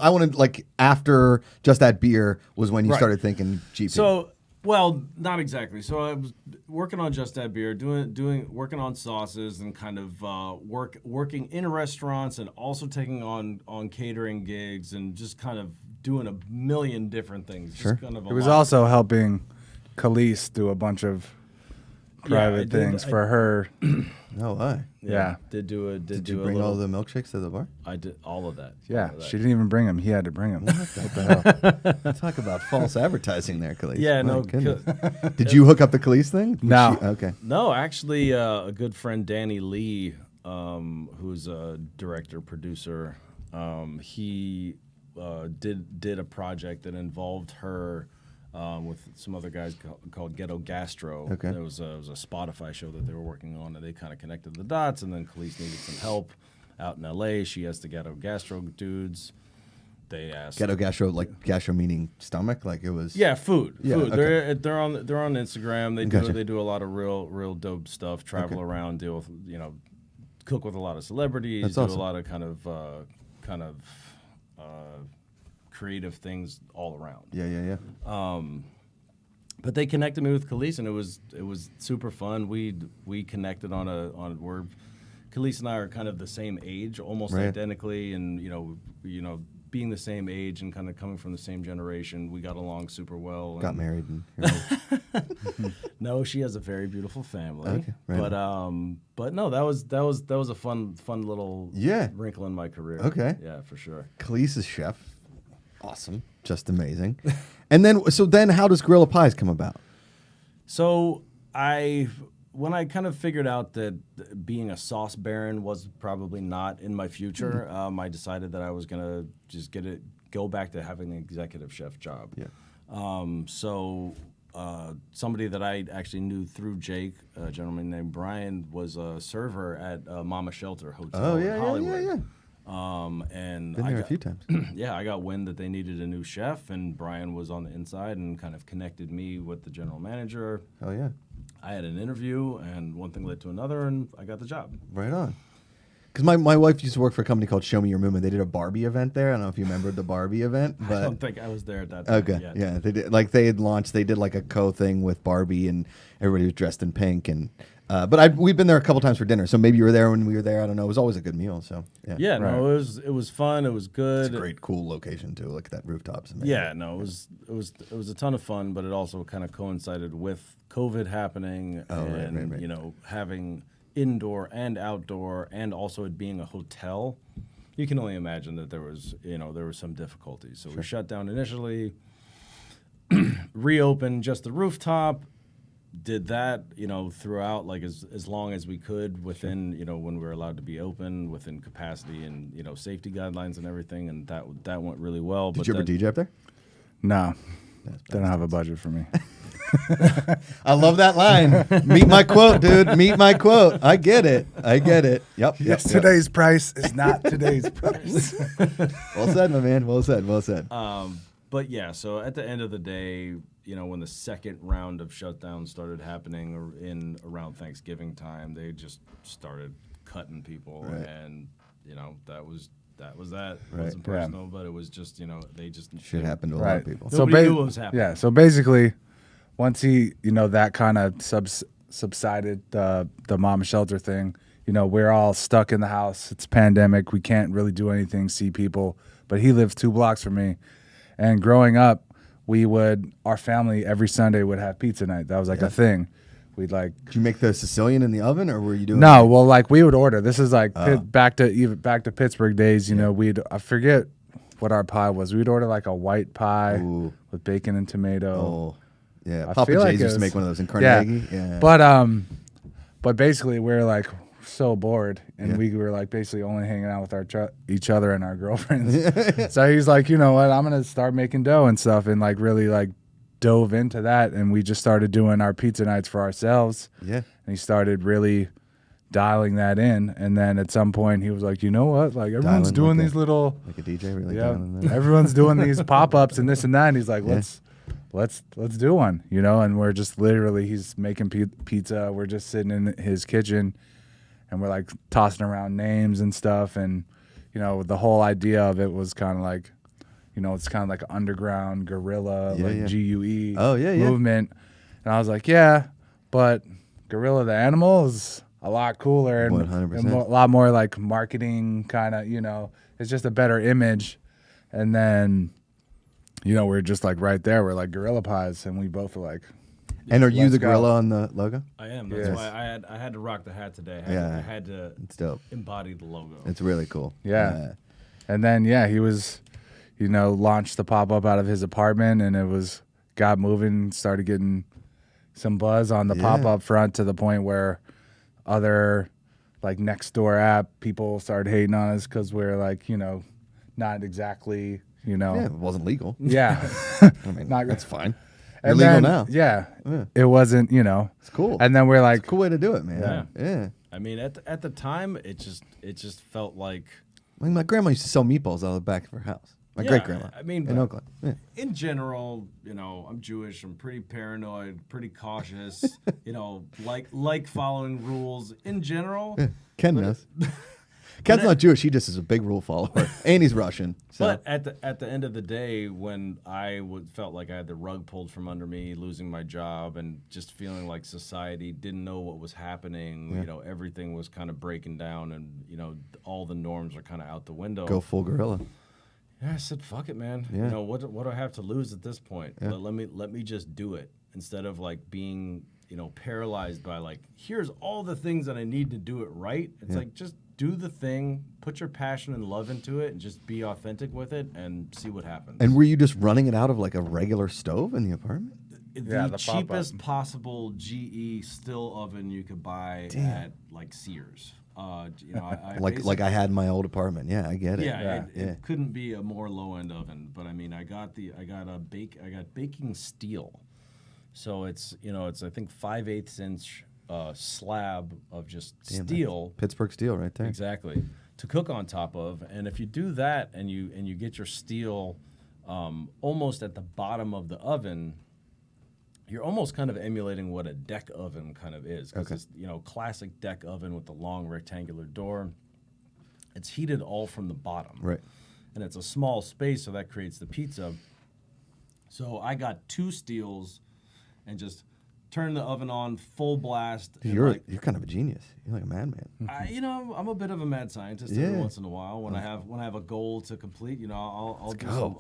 S1: I wanted like after Just That Beer was when you started thinking GP.
S3: So Well, not exactly. So I was working on Just That Beer, working on sauces and kind of working in restaurants and also taking on catering gigs and just kind of doing a million different things.
S1: Sure.
S3: Just kind of
S2: It was also helping Khalees do a bunch of private
S3: I did.
S2: things for her.
S1: No way.
S2: Yeah.
S3: Did you
S1: Bring all the milkshakes to the bar?
S3: I did all of that.
S2: Yeah,
S3: all of that.
S2: she didn't even bring him. He had to bring him. What the hell?
S1: Talk about false advertising there, Khalees.
S3: Yeah,
S1: My
S3: no.
S1: goodness. Did you hook up the Khalees thing?
S2: No.
S1: Okay.
S3: No, actually, a good friend, Danny Lee, who's a director, producer, he did a project that involved her with some other guys called Ghetto Gastro.
S1: Okay.
S3: It was a Spotify show that they were working on, and they kind of connected the dots, and then Khalees needed some help out in L.A. She asked the Ghetto Gastro dudes. They asked
S1: Ghetto gastro, like gastro meaning stomach, like it was.
S3: Yeah, food.
S1: Yeah,
S3: Food.
S1: okay.
S3: They're on Instagram.
S1: Gotcha.
S3: They do a lot of real dope stuff. Travel around, deal with cook with a lot of celebrities.
S1: That's
S3: do
S1: awesome.
S3: a lot of kind of creative things all around.
S1: Yeah.
S3: But they connected me with Khalees, and it was super fun. We connected on where Khalees and I are kind of the same age, almost
S1: Right.
S3: identically, and being the same age and kind of coming from the same generation, we got along super well.
S1: Got
S3: and
S1: married. And
S3: No, she has a very beautiful family.
S1: Okay, right
S3: But no, that was a fun little wrinkle in my career.
S1: Okay.
S3: Yeah, for sure.
S1: Khalees is chef. Awesome. Just amazing. And then how does Gorilla Pies come about?
S3: So when I kind of figured out that being a sauce baron was probably not in my future, I decided that I was gonna just go back to having an executive chef job.
S1: Yeah.
S3: So somebody that I actually knew through Jake, a gentleman named Brian, was a server at Mama Shelter Hotel in Hollywood.
S1: Yeah.
S3: And
S1: Been there a few times.
S3: I got wind that they needed a new chef, and Brian was on the inside and kind of connected me with the general manager.
S1: Oh yeah.
S3: I had an interview, and one thing led to another, and I got the job.
S1: Right on. Because my wife used to work for a company called Show Me Your Movement. They did a Barbie event there. I don't know if you remember the Barbie event. But
S3: I don't think I was there at that time.
S1: Okay.
S3: yet.
S1: Yeah. They did. Like they did like a co-thing with Barbie, and everybody was dressed in pink. And we've been there a couple times for dinner. So maybe you were there when we were there. I don't know. It was always a good meal. So yeah.
S3: Yeah. No, it was fun. It was good.
S1: It's a great, cool location too. Look at that rooftop.
S3: Yeah. No, it was a ton of fun, but it also kind of coincided with COVID happening, and having indoor and outdoor, and also it being a hotel. You can only imagine that there was some difficulties. So we shut down initially, reopened just the rooftop, did that, throughout, like as long as we could within, when we were allowed to be open, within capacity and, safety guidelines and everything. And that went really well.
S1: Did you ever DJ up there?
S2: No. They don't have a budget for me.
S1: I love that line. Meet my quote, dude. Meet my quote. I get it. Yep.
S2: Today's price is not today's price.
S1: Well said, my man. Well said.
S3: But yeah, so at the end of the day, when the second round of shutdowns started happening around Thanksgiving time, they just started cutting people, and that was that. It wasn't personal, but it was just they just
S1: shit happened to a lot of people.
S3: Nobody knew what was happening.
S2: Yeah, so basically, once he that kind of subsided, the Mama Shelter thing, we're all stuck in the house. It's a pandemic. We can't really do anything, see people. But he lives 2 blocks from me. And growing up, our family every Sunday would have pizza night. That was like a thing. We'd
S1: Did you make the Sicilian in the oven, or were you doing?
S2: No, well, like we would order. This is like back to Pittsburgh days. I forget what our pie was. We'd order like a white pie with bacon and tomato.
S1: Oh, yeah.
S2: I
S1: Papa
S2: feel
S1: Jay's
S2: like
S1: used to make one of those in Carnegie. Yeah.
S2: But basically, we're like so bored, and we were like basically only hanging out with each other and our girlfriends. So he's like, you know what? I'm gonna start making dough and stuff, and like really like dove into that, and we just started doing our pizza nights for ourselves.
S1: Yeah.
S2: And he started really dialing that in, and then at some point he was like, you know what? Like everyone's doing these little
S1: like a DJ, really. Yeah.
S2: Everyone's doing these pop-ups and this and that, and he's like, let's do one, and we're just literally, he's making pizza. We're just sitting in his kitchen, and we're like tossing around names and stuff, and the whole idea of it was kind of like, you know, it's kind of like an underground guerrilla, like
S1: yeah.
S2: GUE
S1: Yeah.
S2: movement. And I was like, yeah, but Gorilla the animal is a lot cooler and,
S1: 100%.
S2: a lot more like marketing kind of, you know, it's just a better image. And then, you know, we're just like right there. We're like Gorilla Pies, and we both were like.
S1: And are you
S2: let's
S1: the
S2: go.
S1: gorilla on the logo?
S3: I am. That's why I had to rock the hat today. I had to
S1: it's dope.
S3: embody the logo.
S1: It's really cool.
S2: Yeah. And then, he was, you know, launched the pop-up out of his apartment, and it got moving, started getting some buzz on the pop-up front to the point where other, like, next door app people started hating on us because we're, like, you know, not exactly, you know.
S1: Yeah, it wasn't legal.
S2: Yeah.
S1: I mean, that's fine. You're
S2: And
S1: legal
S2: then,
S1: now.
S2: Yeah. It wasn't, you know.
S1: It's cool.
S2: And then we're like.
S1: It's a cool way to do it, man. Yeah.
S3: I mean, at the time, it just felt like.
S1: Like my grandma used to sell meatballs out of the back of her house. My great grandma.
S3: I mean,
S1: in Oakland. Yeah.
S3: In general, you know, I'm Jewish. I'm pretty paranoid, pretty cautious. You know, like following rules in general.
S1: Yeah. Ken knows. Ken's not Jewish. He just is a big rule follower, and he's Russian. So.
S3: But at the end of the day, when I felt like I had the rug pulled from under me, losing my job, and just feeling like society didn't know what was happening, you know, everything was kind of breaking down, and you know, all the norms are kind of out the window.
S1: Go full gorilla.
S3: Yeah, I said, "Fuck it, man.
S1: Yeah.
S3: You know what do I have to lose at this point? Yeah. Let me just do it instead of like being, you know, paralyzed by like, here's all the things that I need to do it right. It's like just do the thing, put your passion and love into it, and just be authentic with it, and see what happens."
S1: And were you just running it out of like a regular stove in the apartment?
S3: The cheapest possible GE still oven you could buy at like Sears. You know, I
S1: like I had in my old apartment. Yeah, I get it.
S3: Yeah, it couldn't be a more low end oven. But I mean, I got baking steel, so it's I think 5/8 inch slab of just steel.
S1: Pittsburgh steel, right there.
S3: Exactly, to cook on top of. And if you do that and you get your steel almost at the bottom of the oven, you're almost kind of emulating what a deck oven kind of is. Because it's, you know, classic deck oven with the long rectangular door. It's heated all from the bottom.
S1: Right.
S3: And it's a small space, so that creates the pizza. So I got 2 steels and just turned the oven on full blast.
S1: You're kind of a genius. You're like a madman.
S3: I'm a bit of a mad scientist every once in a while. When I have a goal to complete, you know, I'll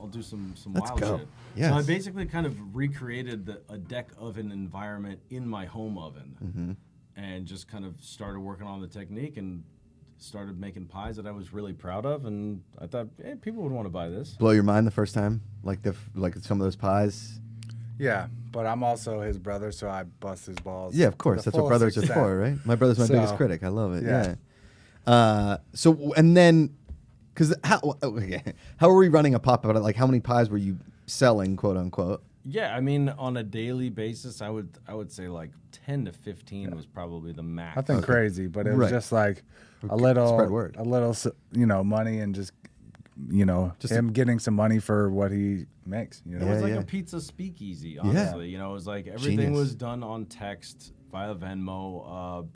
S3: do some wild shit.
S1: Yes.
S3: So I basically kind of recreated a deck oven environment in my home oven, and just kind of started working on the technique and started making pies that I was really proud of. And I thought, hey, people would want to buy this.
S1: Blow your mind the first time, like some of those pies.
S2: Yeah, but I'm also his brother, so I bust his balls.
S1: Yeah, of course. That's what brothers are for, right? My brother's my biggest critic. I love it. Yeah. So, and then, because how are we running a pop-up? Like, how many pies were you selling, quote unquote?
S3: Yeah, I mean, on a daily basis, I would say like 10 to 15 was probably the max.
S2: Nothing crazy, but it was just like a little
S1: spread word,
S2: you know, money, and just, you know, just him getting some money for what he makes. You know,
S3: it was like a pizza speakeasy. Honestly, you know, it was like everything was done on text via Venmo.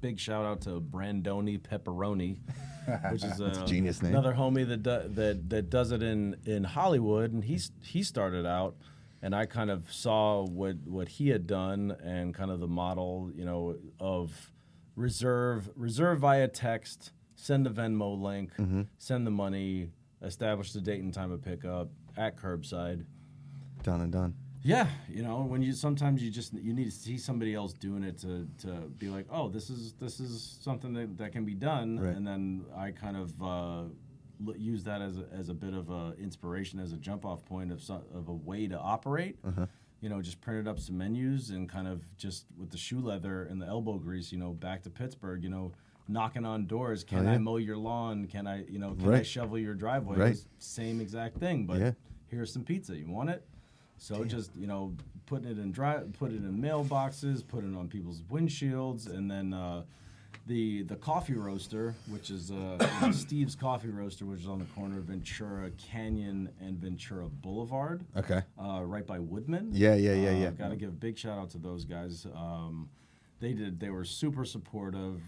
S3: Big shout out to Brandoni Pepperoni, which is a
S1: genius name.
S3: Another homie that does it in Hollywood, and he started out. And I kind of saw what he had done and kind of the model, you know, of reserve via text, send a Venmo link, send the money, establish the date and time of pickup at curbside.
S1: Done and done.
S3: Yeah, you know, when you need to see somebody else doing it to be like, oh, this is something that can be done,
S1: right.
S3: And then I kind of use that as a bit of a inspiration, as a jump off point of a way to operate. You know, just printed up some menus and kind of just with the shoe leather and the elbow grease, you know, back to Pittsburgh, you know, knocking on doors. Can I mow your lawn? Can I I shovel your driveway?
S1: Right.
S3: Same exact thing, but here's some pizza. You want it? So just, you know, put it in mailboxes, put it on people's windshields, and then the coffee roaster, which is Steve's Coffee Roaster, which is on the corner of Ventura Canyon and Ventura Boulevard.
S1: Okay.
S3: Right by Woodman.
S1: Yeah.
S3: Got to give a big shout out to those guys. They were super supportive.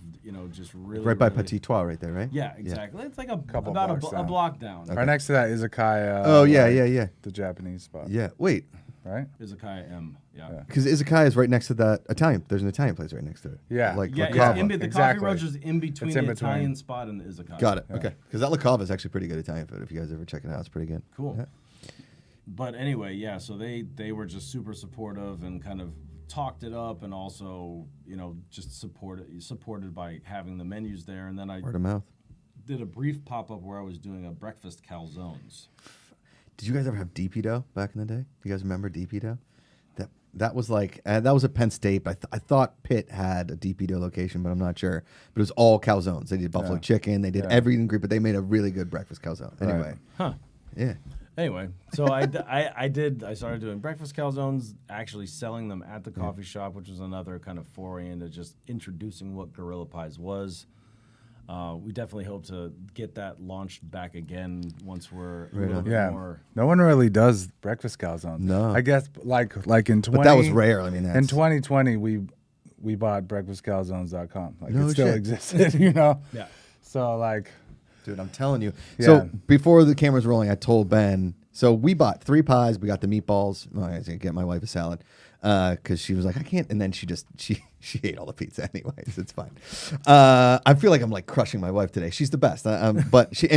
S3: Just really
S1: Right by
S3: really,
S1: Petit Trois, right there, right?
S3: Yeah, exactly. It's like
S2: Couple
S3: about
S2: blocks
S3: a
S2: down.
S3: block down.
S2: Right next to that izakaya.
S1: Oh yeah.
S2: The Japanese spot.
S1: Yeah. Wait,
S2: Right.
S3: Izakaya M. Yeah.
S1: because Izakaya is right next to that Italian. There's an Italian place right next to it.
S2: Yeah.
S1: Like
S3: Yeah,
S1: La
S3: it's
S1: Cava.
S3: the
S2: Exactly.
S3: Coffee Roach is in between
S2: It's
S3: the
S2: in between.
S3: Italian spot and the Izakaya.
S1: Got it. Okay. Because that La Cava is actually pretty good Italian food. If you guys ever check it out, it's pretty good.
S3: Cool.
S1: Yeah.
S3: But anyway, yeah, so they were just super supportive and kind of talked it up, and also just supported by having the menus there. And then I
S1: Word of mouth.
S3: did a brief pop up where I was doing a breakfast calzones.
S1: Did you guys ever have DP dough back in the day? You guys remember DP dough? That was like that was at Penn State. But I thought Pitt had a DP dough location, but I'm not sure. But it was all calzones. They did buffalo chicken. They did every ingredient, but they made a really good breakfast calzone. Anyway,
S3: Huh.
S1: yeah.
S3: Anyway, so I started doing breakfast calzones, actually selling them at the coffee shop, which was another kind of foray into just introducing what Gorilla Pies was. We definitely hope to get that launched back again once we're a little bit more.
S2: No one really does breakfast calzones.
S1: No.
S2: I guess like in 20.
S1: But that was rare. I mean, that's,
S2: In 2020, we bought breakfastcalzones.com. Like
S1: No
S2: it still
S1: shit.
S2: existed,
S3: Yeah.
S2: So like,
S1: dude, I'm telling you.
S2: Yeah.
S1: So before the camera's rolling, I told Ben. So we bought 3 pies. We got the meatballs. Well, I was gonna get my wife a salad because she was like, I can't. And then she ate all the pizza anyways. It's fine. I feel like I'm like crushing my wife today. She's the best. But she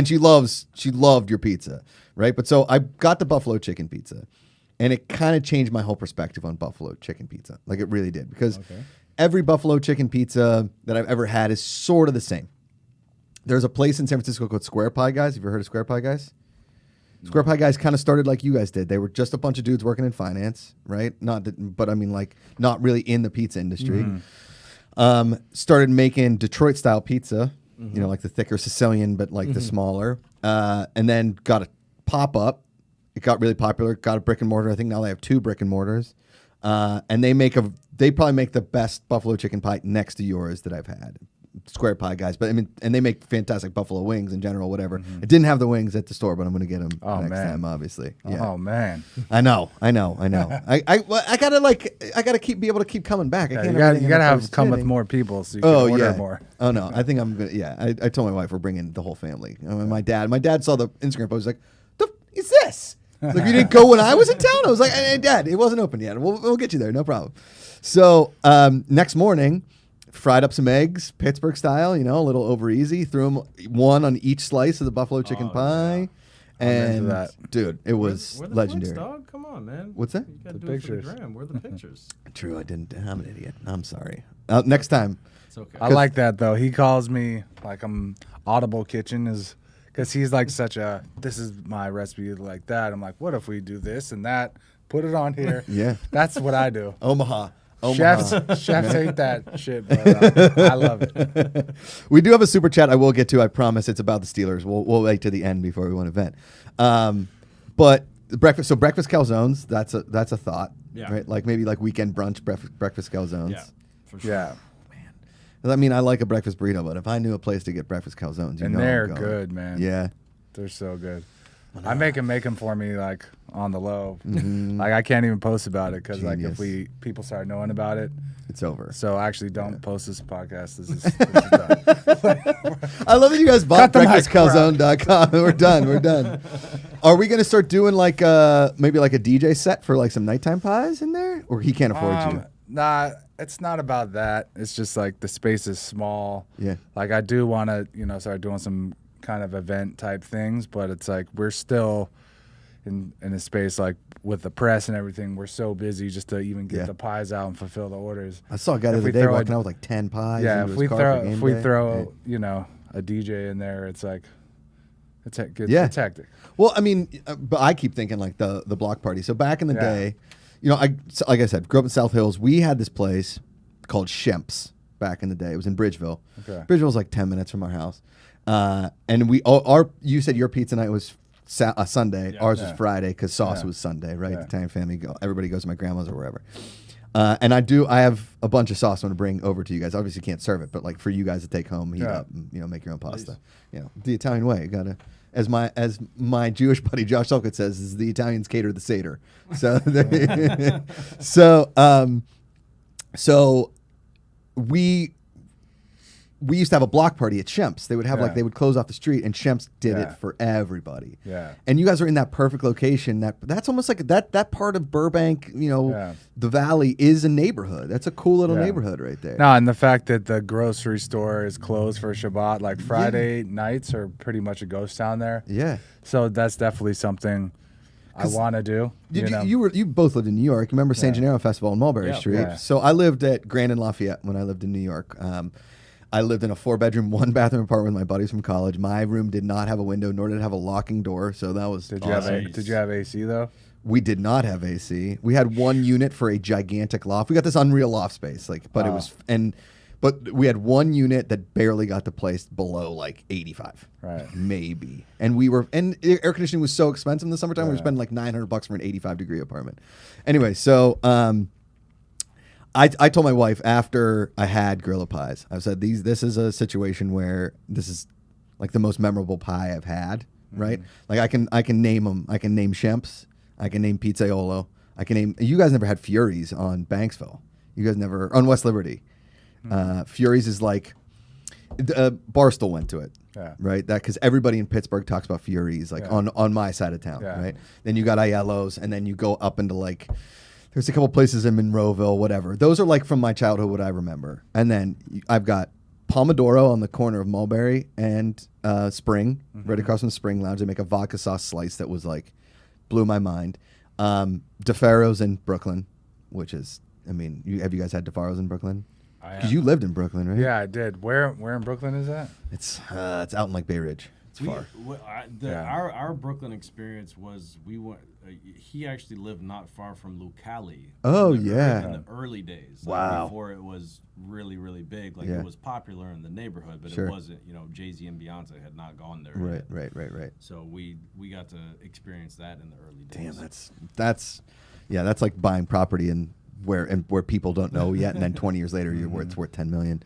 S1: loved your pizza, right? But so I got the buffalo chicken pizza, and it kind of changed my whole perspective on buffalo chicken pizza. Like it really did, because every buffalo chicken pizza that I've ever had is sort of the same. There's a place in San Francisco called Square Pie Guys. Have you ever heard of Square Pie Guys? Square Pie Guys kind of started like you guys did. They were just a bunch of dudes working in finance, right? But I mean, like, not really in the pizza industry. Started making Detroit style pizza, like the thicker Sicilian, but like the smaller. And then got a pop up. It got really popular. Got a brick and mortar. I think now they have 2 brick and mortars. And they probably make the best buffalo chicken pie next to yours that I've had. Square Pie Guys, but I mean, and they make fantastic buffalo wings in general, whatever. I didn't have the wings at the store, but I'm going to get them next time, obviously. Yeah.
S2: oh man,
S1: I know. I gotta be able to keep coming back. I
S2: yeah,
S1: can't
S2: you gotta have come with more people so you can order more.
S1: Oh no, I think I'm gonna. Yeah, I told my wife we're bringing the whole family. I mean, my dad saw the Instagram post. He's like, "The f- is this? Like, you didn't go when I was in town?" I was like, "Hey, Dad, it wasn't open yet. We'll get you there, no problem." So next morning, fried up some eggs, Pittsburgh style, a little over easy. Threw them one on each slice of the buffalo chicken pie.
S2: I'm into
S1: And
S2: that.
S1: dude, it was
S3: Where the
S1: legendary.
S3: flicks, dog? Come on, man.
S1: What's that?
S3: You gotta
S2: The
S3: do it for
S2: pictures.
S3: the gram. Where are the pictures?
S1: True, I didn't. I'm an idiot. I'm sorry. Next time.
S3: It's okay.
S2: I like that though. He calls me like I'm Audible Kitchen is because he's like such a this is my recipe like that. I'm like, what if we do this and that? Put it on here.
S1: Yeah.
S2: That's what I do.
S1: Omaha.
S2: Chefs hate that shit, but I love it.
S1: We do have a super chat I will get to. I promise it's about the Steelers. We'll wait to the end before we want to vent. But breakfast calzones. That's a thought.
S3: Yeah.
S1: Right. Like maybe like weekend brunch breakfast calzones.
S3: Yeah, for sure.
S2: Yeah,
S1: I mean, I like a breakfast burrito, but if I knew a place to get breakfast calzones,
S2: and
S1: I'm
S2: they're
S1: going.
S2: good, man.
S1: Yeah.
S2: They're so good. I make them for me like on the low. Like I can't even post about it because like if people start knowing about it,
S1: It's over.
S2: so actually don't post this podcast. This is done.
S1: I love that you guys bought
S2: Cut the mic,
S1: breakfastcalzone.com. We're done. Are we going to start doing like maybe like a DJ set for like some nighttime pies in there? Or he can't afford you?
S2: Nah, it's not about that. It's just like the space is small.
S1: Yeah.
S2: Like I do want to, start doing some kind of event type things, but it's like we're still in a space like with the press and everything. We're so busy just to even get the pies out and fulfill the orders.
S1: I saw a guy the
S2: If
S1: other
S2: we
S1: day
S2: throw
S1: walking out with like 10 pies.
S2: Yeah,
S1: into
S2: if
S1: his car for game day.
S2: throw a DJ in there, it's like it's hectic.
S1: Yeah.
S2: It's hectic.
S1: Well, I mean, but I keep thinking like the block party. So back in the day, like I said, grew up in South Hills. We had this place called Shemp's back in the day. It was in Bridgeville.
S2: Okay.
S1: Bridgeville was like 10 minutes from our house. And you said your pizza night was Sunday.
S3: Yeah.
S1: Ours was Friday because sauce was Sunday, right? The Italian family, everybody goes to my grandma's or wherever. And I have a bunch of sauce I'm going to bring over to you guys. Obviously can't serve it, but like for you guys to take home, heat up, and, make your own pasta. The Italian way. You got to, as my Jewish buddy Josh Selkett says, is the Italians cater the Seder. So, so we used to have a block party at Shemp's. They would have like they would close off the street, and Shemp's did it for everybody.
S2: Yeah.
S1: And you guys are in that perfect location. That's almost like that part of Burbank. You know, the Valley is a neighborhood. That's a cool little neighborhood right there.
S2: No, and the fact that the grocery store is closed for Shabbat, like Friday nights are pretty much a ghost town there.
S1: Yeah.
S2: So that's definitely something I want to do.
S1: You both lived in New York. Remember San Gennaro Festival on Mulberry Street? Yeah. So I lived at Grand and Lafayette when I lived in New York. I lived in a 4-bedroom, 1-bathroom apartment with my buddies from college. My room did not have a window, nor did it have a locking door. So that was
S2: Did
S1: awesome.
S2: you have AC though?
S1: We did not have AC. We had one unit for a gigantic loft. We got this unreal loft space, but it was but we had one unit that barely got the place below like 85,
S2: right?
S1: Maybe. And air conditioning was so expensive in the summertime. We were spending like $900 for an 85-degree apartment. Anyway, so I told my wife after I had Gorilla Pies, I said this is a situation where this is like the most memorable pie I've had, right? Like I can name them. I can name Shemp's. I can name Jayceeoh. I can name. You guys never had Fury's on Banksville. You guys never on West Liberty. Fury's is like Barstool went to it, right? That because everybody in Pittsburgh talks about Fury's like on my side of town, right? Then you got Aiello's, and then you go up into like. There's a couple places in Monroeville, whatever. Those are like from my childhood, what I remember. And then I've got Pomodoro on the corner of Mulberry and Spring, right across from the Spring Lounge. They make a vodka sauce slice that was like, blew my mind. DeFaro's in Brooklyn, which is, I mean, have you guys had DeFaro's in Brooklyn? Because you lived in Brooklyn, right?
S2: Yeah, I did. Where in Brooklyn is that?
S1: It's out in like Bay Ridge. It's far.
S3: Our Brooklyn experience was we went. He actually lived not far from Lucali.
S1: Oh
S3: in the early days.
S1: Wow.
S3: Before it was really really big. Like it was popular in the neighborhood, but it wasn't. You know, Jay-Z and Beyonce had not gone there.
S1: Right.
S3: So we got to experience that in the early days.
S1: Damn, that's like buying property where people don't know yet, and then 20 years later it's worth $10 million.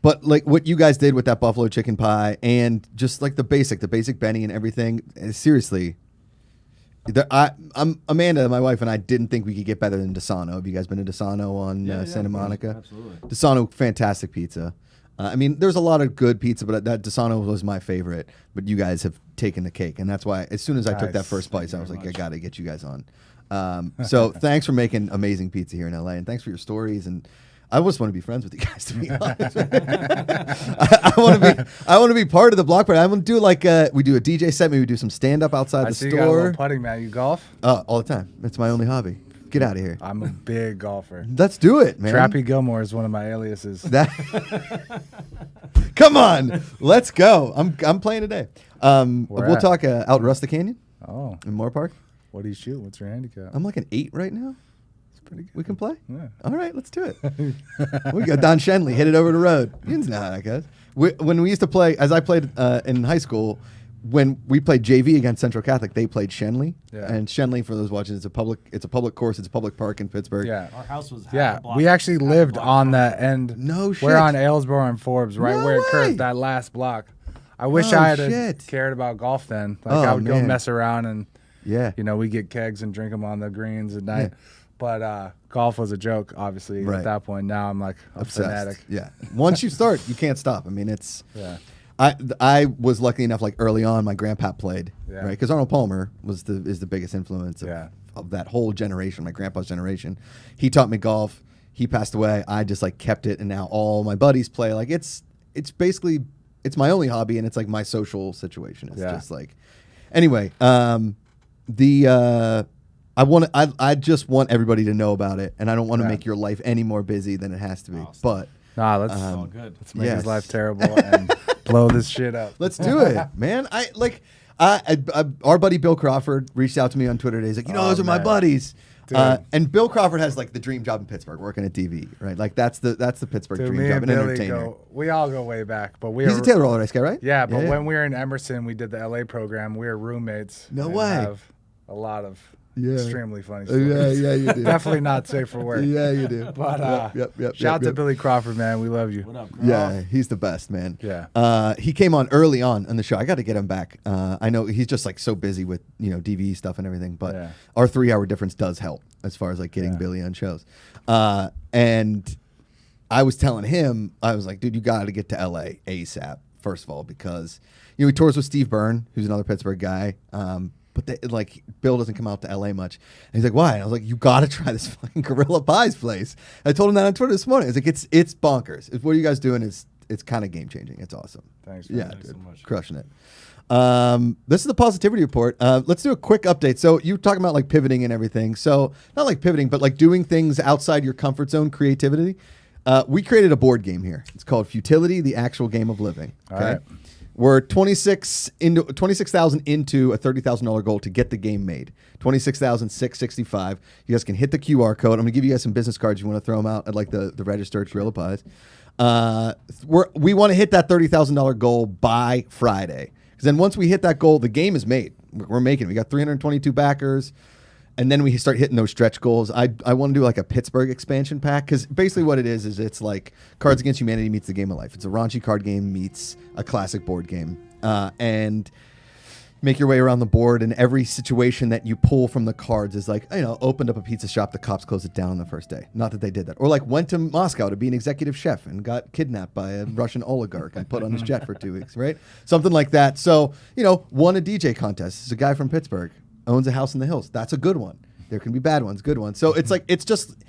S1: But like what you guys did with that buffalo chicken pie and just like the basic Benny and everything, seriously, I'm Amanda, my wife, and I didn't think we could get better than Desano. Have you guys been to Desano on Santa Monica?
S3: Absolutely.
S1: Desano, fantastic pizza. I mean, there's a lot of good pizza, but that Desano was my favorite. But you guys have taken the cake, and that's why as soon as I took that first slice, I was like, I got to get you guys on. So thanks for making amazing pizza here in LA, and thanks for your stories. And I just want to be friends with you guys, to be honest. I want to be part of the block party. I want to do like we do a DJ set, maybe we do some stand up outside the store.
S2: You got a little putting, man. You golf?
S1: All the time. It's my only hobby. Get out of here.
S2: I'm a big golfer.
S1: Let's do it, man.
S2: Trappy Gilmore is one of my aliases.
S1: Come on, let's go. I'm playing today. We'll talk out in Rustic Canyon.
S2: Oh,
S1: in Moore Park.
S2: What do you shoot? What's your handicap?
S1: I'm like an 8 right now.
S2: Pretty good.
S1: We can play?
S2: Yeah.
S1: All right, let's do it. We got Don Shenley, hit it over the road. You know how that goes. When we used to play, as I played in high school, when we played JV against Central Catholic, they played Shenley. Yeah. And Shenley, for those watching, it's a public course. It's a public park in Pittsburgh.
S2: Yeah.
S3: Our house was
S2: we actually lived on that end.
S1: No shit.
S2: We're on Aylesboro and Forbes, right where it curved, that last block. I wish I had cared about golf then. Like I would go mess around and we get kegs and drink them on the greens at night. Yeah. But golf was a joke, obviously, at that point. Now I'm like a fanatic.
S1: Yeah. Once you start, you can't stop. I mean, it's... Yeah. I was lucky enough, like early on, my grandpa played, right? Because Arnold Palmer is the biggest influence of that whole generation, my grandpa's generation. He taught me golf. He passed away. I just like kept it, and now all my buddies play. Like it's basically my only hobby, and it's like my social situation. It's just like... Anyway, I just want everybody to know about it, and I don't want to make your life any more busy than it has to be.
S3: Awesome.
S1: But
S2: let's
S3: all good.
S2: Let's make his life terrible and blow this shit up.
S1: Let's do it, man. Our buddy Bill Crawford reached out to me on Twitter today. He's like, those are my buddies. And Bill Crawford has like the dream job in Pittsburgh, working at TV, right? Like that's the Pittsburgh dream job, an entertainer.
S2: We all go way back, but
S1: he's a Taylor Roller race guy, right?
S2: Yeah, but when we were in Emerson, we did the LA program. We were roommates.
S1: No way.
S2: Have a lot of extremely funny stories.
S1: Yeah, you do.
S2: Definitely not safe for work.
S1: Yeah, you do.
S2: But shout out to Billy Crawford, man. We love you.
S3: What up, Croft?
S1: Yeah, he's the best, man.
S2: Yeah.
S1: He came on early on the show. I got to get him back. I know he's just like so busy with DVE stuff and everything, but our 3-hour difference does help as far as like getting Billy on shows. And I was telling him, I was like, dude, you got to get to LA ASAP, first of all, because, he tours with Steve Byrne, who's another Pittsburgh guy. But Bill doesn't come out to LA much. And he's like, why? And I was like, you got to try this fucking Gorilla Pies place. I told him that on Twitter this morning. I was like, it's bonkers. What are you guys doing? It's kind of game changing. It's awesome.
S2: Thanks.
S1: Yeah,
S3: Thanks
S1: dude,
S3: so much.
S1: crushing it. This is the positivity report. Let's do a quick update. So you talking about like pivoting and everything. So not like pivoting, but like doing things outside your comfort zone, creativity. We created a board game here. It's called Futility, the Actual Game of Living. Okay.
S2: All right.
S1: We're 26,000 into a $30,000 goal to get the game made. 26,665. You guys can hit the QR code. I'm gonna give you guys some business cards. You want to throw them out at like the register at Gorilla Pies. We want to hit that $30,000 goal by Friday. Because then once we hit that goal, the game is made. We're making it. We got 322 backers. And then we start hitting those stretch goals. I want to do like a Pittsburgh expansion pack, because basically what it is it's like Cards Against Humanity meets the Game of Life. It's a raunchy card game meets a classic board game. And make your way around the board, and every situation that you pull from the cards is like, opened up a pizza shop, the cops closed it down on the first day. Not that they did that. Or like went to Moscow to be an executive chef and got kidnapped by a Russian oligarch and put on his jet for 2 weeks, right? Something like that. So, won a DJ contest. It's a guy from Pittsburgh. Owns a house in the hills. That's a good one. There can be bad ones, good ones. So it's just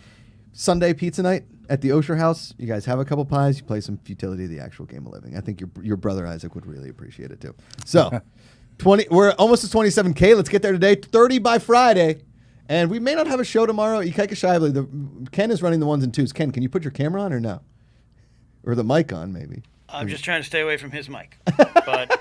S1: Sunday pizza night at the Osher house. You guys have a couple pies. You play some Futility, the Actual Game of Living. I think your brother Isaac would really appreciate it too. So 20. We're almost to 27K. Let's get there today. 30 by Friday, and we may not have a show tomorrow. Ikaika Shively, Ken is running the ones and twos. Ken, can you put your camera on or no, or the mic on maybe?
S4: I'm just trying to stay away from his mic. But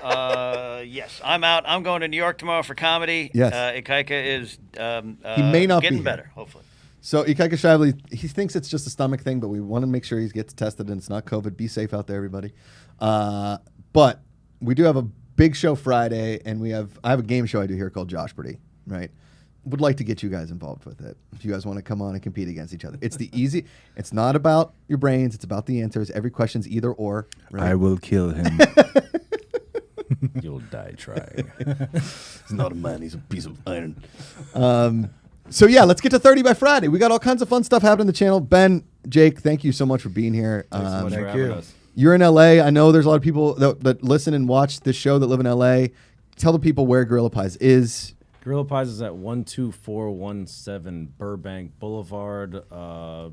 S4: yes, I'm out. I'm going to New York tomorrow for comedy.
S1: Yes.
S4: Ikaika is
S1: he may not
S4: getting
S1: be
S4: better, hopefully.
S1: So Ikaika Shively, he thinks it's just a stomach thing, but we want to make sure he gets tested and it's not COVID. Be safe out there, everybody. But we do have a big show Friday, and I have a game show I do here called Josh Pretty, right? Would like to get you guys involved with it. If you guys want to come on and compete against each other. It's not about your brains, it's about the answers. Every question's either or. Right?
S2: I will kill him.
S3: You'll die trying.
S1: He's not a man, he's a piece of iron. So yeah, let's get to 30 by Friday. We got all kinds of fun stuff happening on the channel. Ben, Jake, thank you so much for being here.
S3: Thanks so much for having us.
S1: You're in LA. I know there's a lot of people that listen and watch this show that live in LA. Tell the people where Gorilla Pies is.
S3: Gorilla Pies is at 12417 Burbank Boulevard.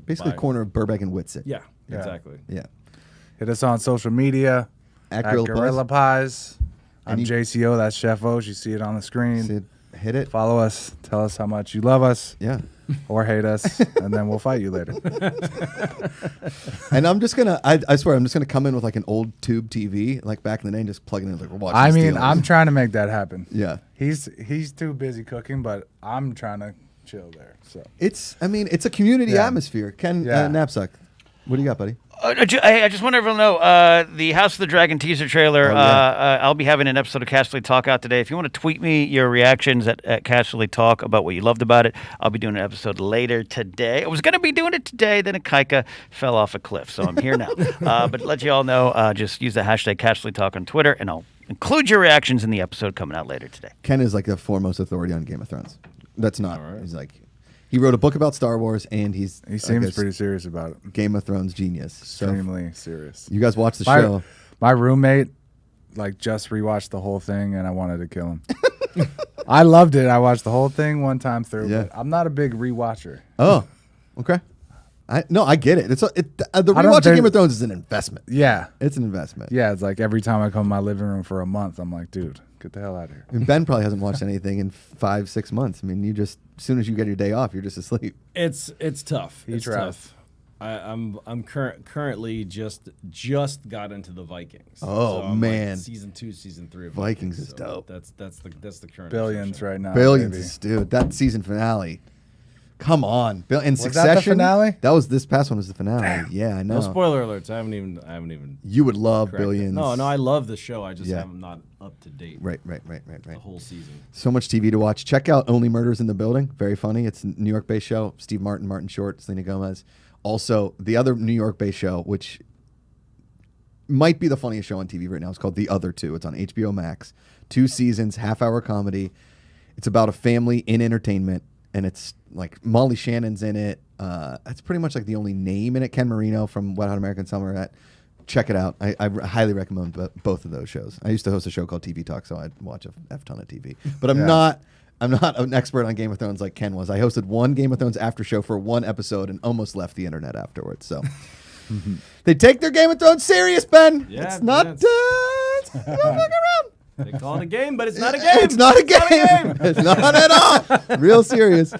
S1: Basically, corner of Burbank and Whitsitt.
S3: Yeah, exactly.
S1: Yeah.
S2: Hit us on social media
S1: At
S2: at Gorilla Pies. I'm
S1: And
S2: Jayceeoh. That's Chef Osh. You see it on the screen.
S1: Hit it.
S2: Follow us. Tell us how much you love us.
S1: Yeah.
S2: Or hate us, and then we'll fight you later.
S1: And I'm just gonna, I swear, I'm just gonna come in with like an old tube TV, like back in the day, and just plug it in like we're watching. Steelers.
S2: I'm trying to make that happen.
S1: Yeah.
S2: He's too busy cooking, but I'm trying to chill there. So
S1: It's a community
S2: Yeah.
S1: atmosphere. Ken
S2: Yeah.
S1: Knapsack, what do you got, buddy?
S4: I just want everyone to know the House of the Dragon teaser trailer.
S1: Oh, yeah.
S4: I'll be having an episode of Castly Talk out today. If you want to tweet me your reactions at Castly Talk about what you loved about it, I'll be doing an episode later today. I was going to be doing it today, then Ikaika fell off a cliff, so I'm here now. But to let you all know, just use the hashtag Castly Talk on Twitter, and I'll include your reactions in the episode coming out later today.
S1: Ken is like the foremost authority on Game of Thrones. That's not.
S3: All right.
S1: He's like, he wrote a book about Star Wars, and
S2: he
S1: I
S2: seems
S1: guess,
S2: pretty serious about it.
S1: Game of Thrones genius. So
S2: Extremely serious.
S1: you guys watch the show.
S2: My roommate just rewatched the whole thing, and I wanted to kill him. I loved it. I watched the whole thing one time through.
S1: Yeah.
S2: But I'm not a big rewatcher.
S1: Oh, okay. I get it. The rewatching Game of Thrones is an investment.
S2: Yeah.
S1: It's an investment.
S2: Yeah, it's like every time I come to my living room for a month, I'm like, dude, get the hell out of here.
S1: I mean, Ben probably hasn't watched anything in 5-6 months. I mean, as soon as you get your day off, you're just asleep.
S3: It's tough.
S2: He
S3: It's
S2: tries.
S3: tough. I'm currently just got into the Vikings.
S1: Oh,
S3: So I'm
S1: man.
S3: season 2, season 3 of
S1: Vikings is
S3: so
S1: dope.
S3: That's the current
S2: Billions
S3: obsession.
S2: right now.
S1: Billions,
S2: baby.
S1: is, dude. That season finale. Come on, in
S2: Was that the
S1: Succession.
S2: finale?
S1: That was this past one was the finale. Yeah, I know.
S3: No spoiler alerts. I haven't even.
S1: You would love
S3: corrected.
S1: Billions.
S3: No, I love the show. I just
S1: Yeah.
S3: am not up to date.
S1: Right.
S3: The whole season.
S1: So much TV to watch. Check out Only Murders in the Building. Very funny. It's a New York-based show. Steve Martin, Martin Short, Selena Gomez. Also, the other New York-based show, which might be the funniest show on TV right now, is called The Other Two. It's on HBO Max. 2 seasons, half-hour comedy. It's about a family in entertainment, and it's like Molly Shannon's in it. That's pretty much like the only name in it. Ken Marino from Wet Hot American Summer. Check it out. I highly recommend both of those shows. I used to host a show called TV Talk, so I'd watch a F ton of TV. But I'm not an expert on Game of Thrones like Ken was. I hosted one Game of Thrones after show for one episode and almost left the internet afterwards. So they take their Game of Thrones serious, Ben.
S3: Yeah,
S1: it's not. Don't fuck around.
S3: They call it a game, but it's not a game.
S1: It's not a game. It's not at all. Real serious.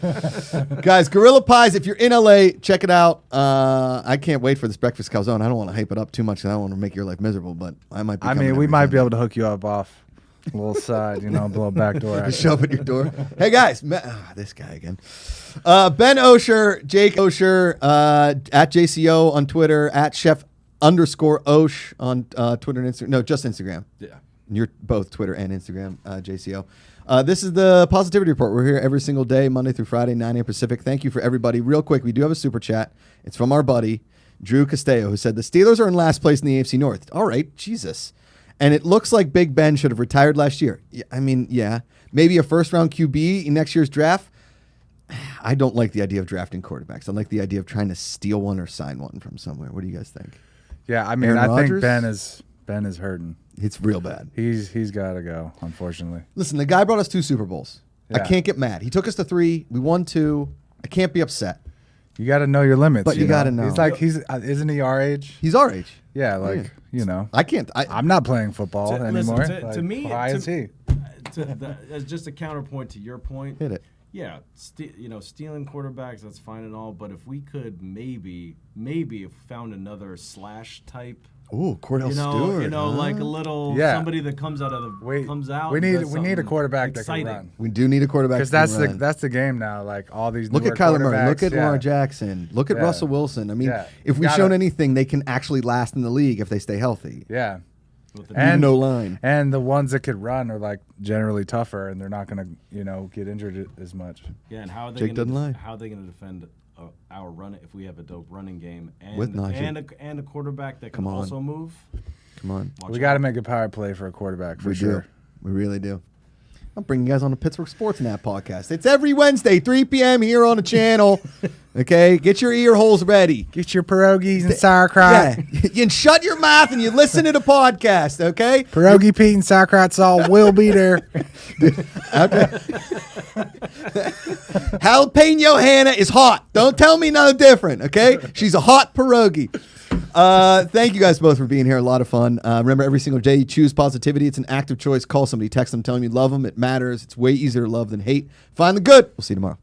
S1: Guys, Gorilla Pies, if you're in LA, check it out. I can't wait for this breakfast calzone. I don't want to hype it up too much because I don't want to make your life miserable, but I might be
S2: we might be able to hook you up off a little side, a little back door.
S1: Just show up at your door. Hey, guys. This guy again. Ben Osher, Jake Osher, at Jayceeoh on Twitter, at Chef_Osh on Twitter and Instagram. No, just Instagram.
S3: Yeah.
S1: You're both Twitter and Instagram, Jayceeoh. This is the Positivity Report. We're here every single day, Monday through Friday, 9 a.m. Pacific. Thank you for everybody. Real quick, we do have a super chat. It's from our buddy, Drew Castillo, who said, the Steelers are in last place in the AFC North. All right, Jesus. And it looks like Big Ben should have retired last year. Yeah. Maybe a first-round QB in next year's draft. I don't like the idea of drafting quarterbacks. I like the idea of trying to steal one or sign one from somewhere. What do you guys think?
S2: Yeah, I think Ben is hurting.
S1: It's real bad.
S2: He's got to go, unfortunately.
S1: Listen, the guy brought us 2 Super Bowls. Yeah. I can't get mad. He took us to 3. We won 2. I can't be upset.
S2: You got to know your limits.
S1: But you got to know.
S2: He's like isn't he our age?
S1: He's our age.
S2: Yeah,
S1: I can't.
S2: I'm not playing football anymore.
S3: Listen, to me,
S2: why is he?
S3: As just a counterpoint to your point.
S1: Hit it.
S3: Yeah, stealing quarterbacks, that's fine and all, but if we could maybe if found another slash type.
S1: Ooh, Cordell Stewart.
S3: Like a little somebody that comes out.
S2: We need a quarterback
S3: exciting.
S2: that can run.
S1: We do need a quarterback
S2: because that's the game now. Like all these.
S1: Look at Kyler Murray. Look at Lamar Jackson. Look at Russell Wilson. I mean, if we've shown anything, they can actually last in the league if they stay healthy.
S2: Yeah.
S1: And no line.
S2: And the ones that could run are like generally tougher, and they're not going to get injured as much.
S3: Yeah, and how are they going to defend our run if we have a dope running game and a quarterback that can also move?
S1: Come on.
S2: We got to make a power play for a quarterback for sure.
S1: We really do. I'm bringing you guys on the Pittsburgh Sports Nap podcast. It's every Wednesday, 3 p.m. here on the channel. Okay, get your ear holes ready.
S2: Get your pierogies and sauerkraut.
S1: Yeah, you shut your mouth and you listen to the podcast. Okay,
S2: pierogi Pete and sauerkraut Saul will be there.
S1: Jalapeno Hannah is hot. Don't tell me no different. Okay, she's a hot pierogi. Thank you guys both for being here. A lot of fun. Remember, every single day you choose positivity. It's an active choice. Call somebody, text them, tell them you love them. It matters. It's way easier to love than hate. Find the good. We'll see you tomorrow.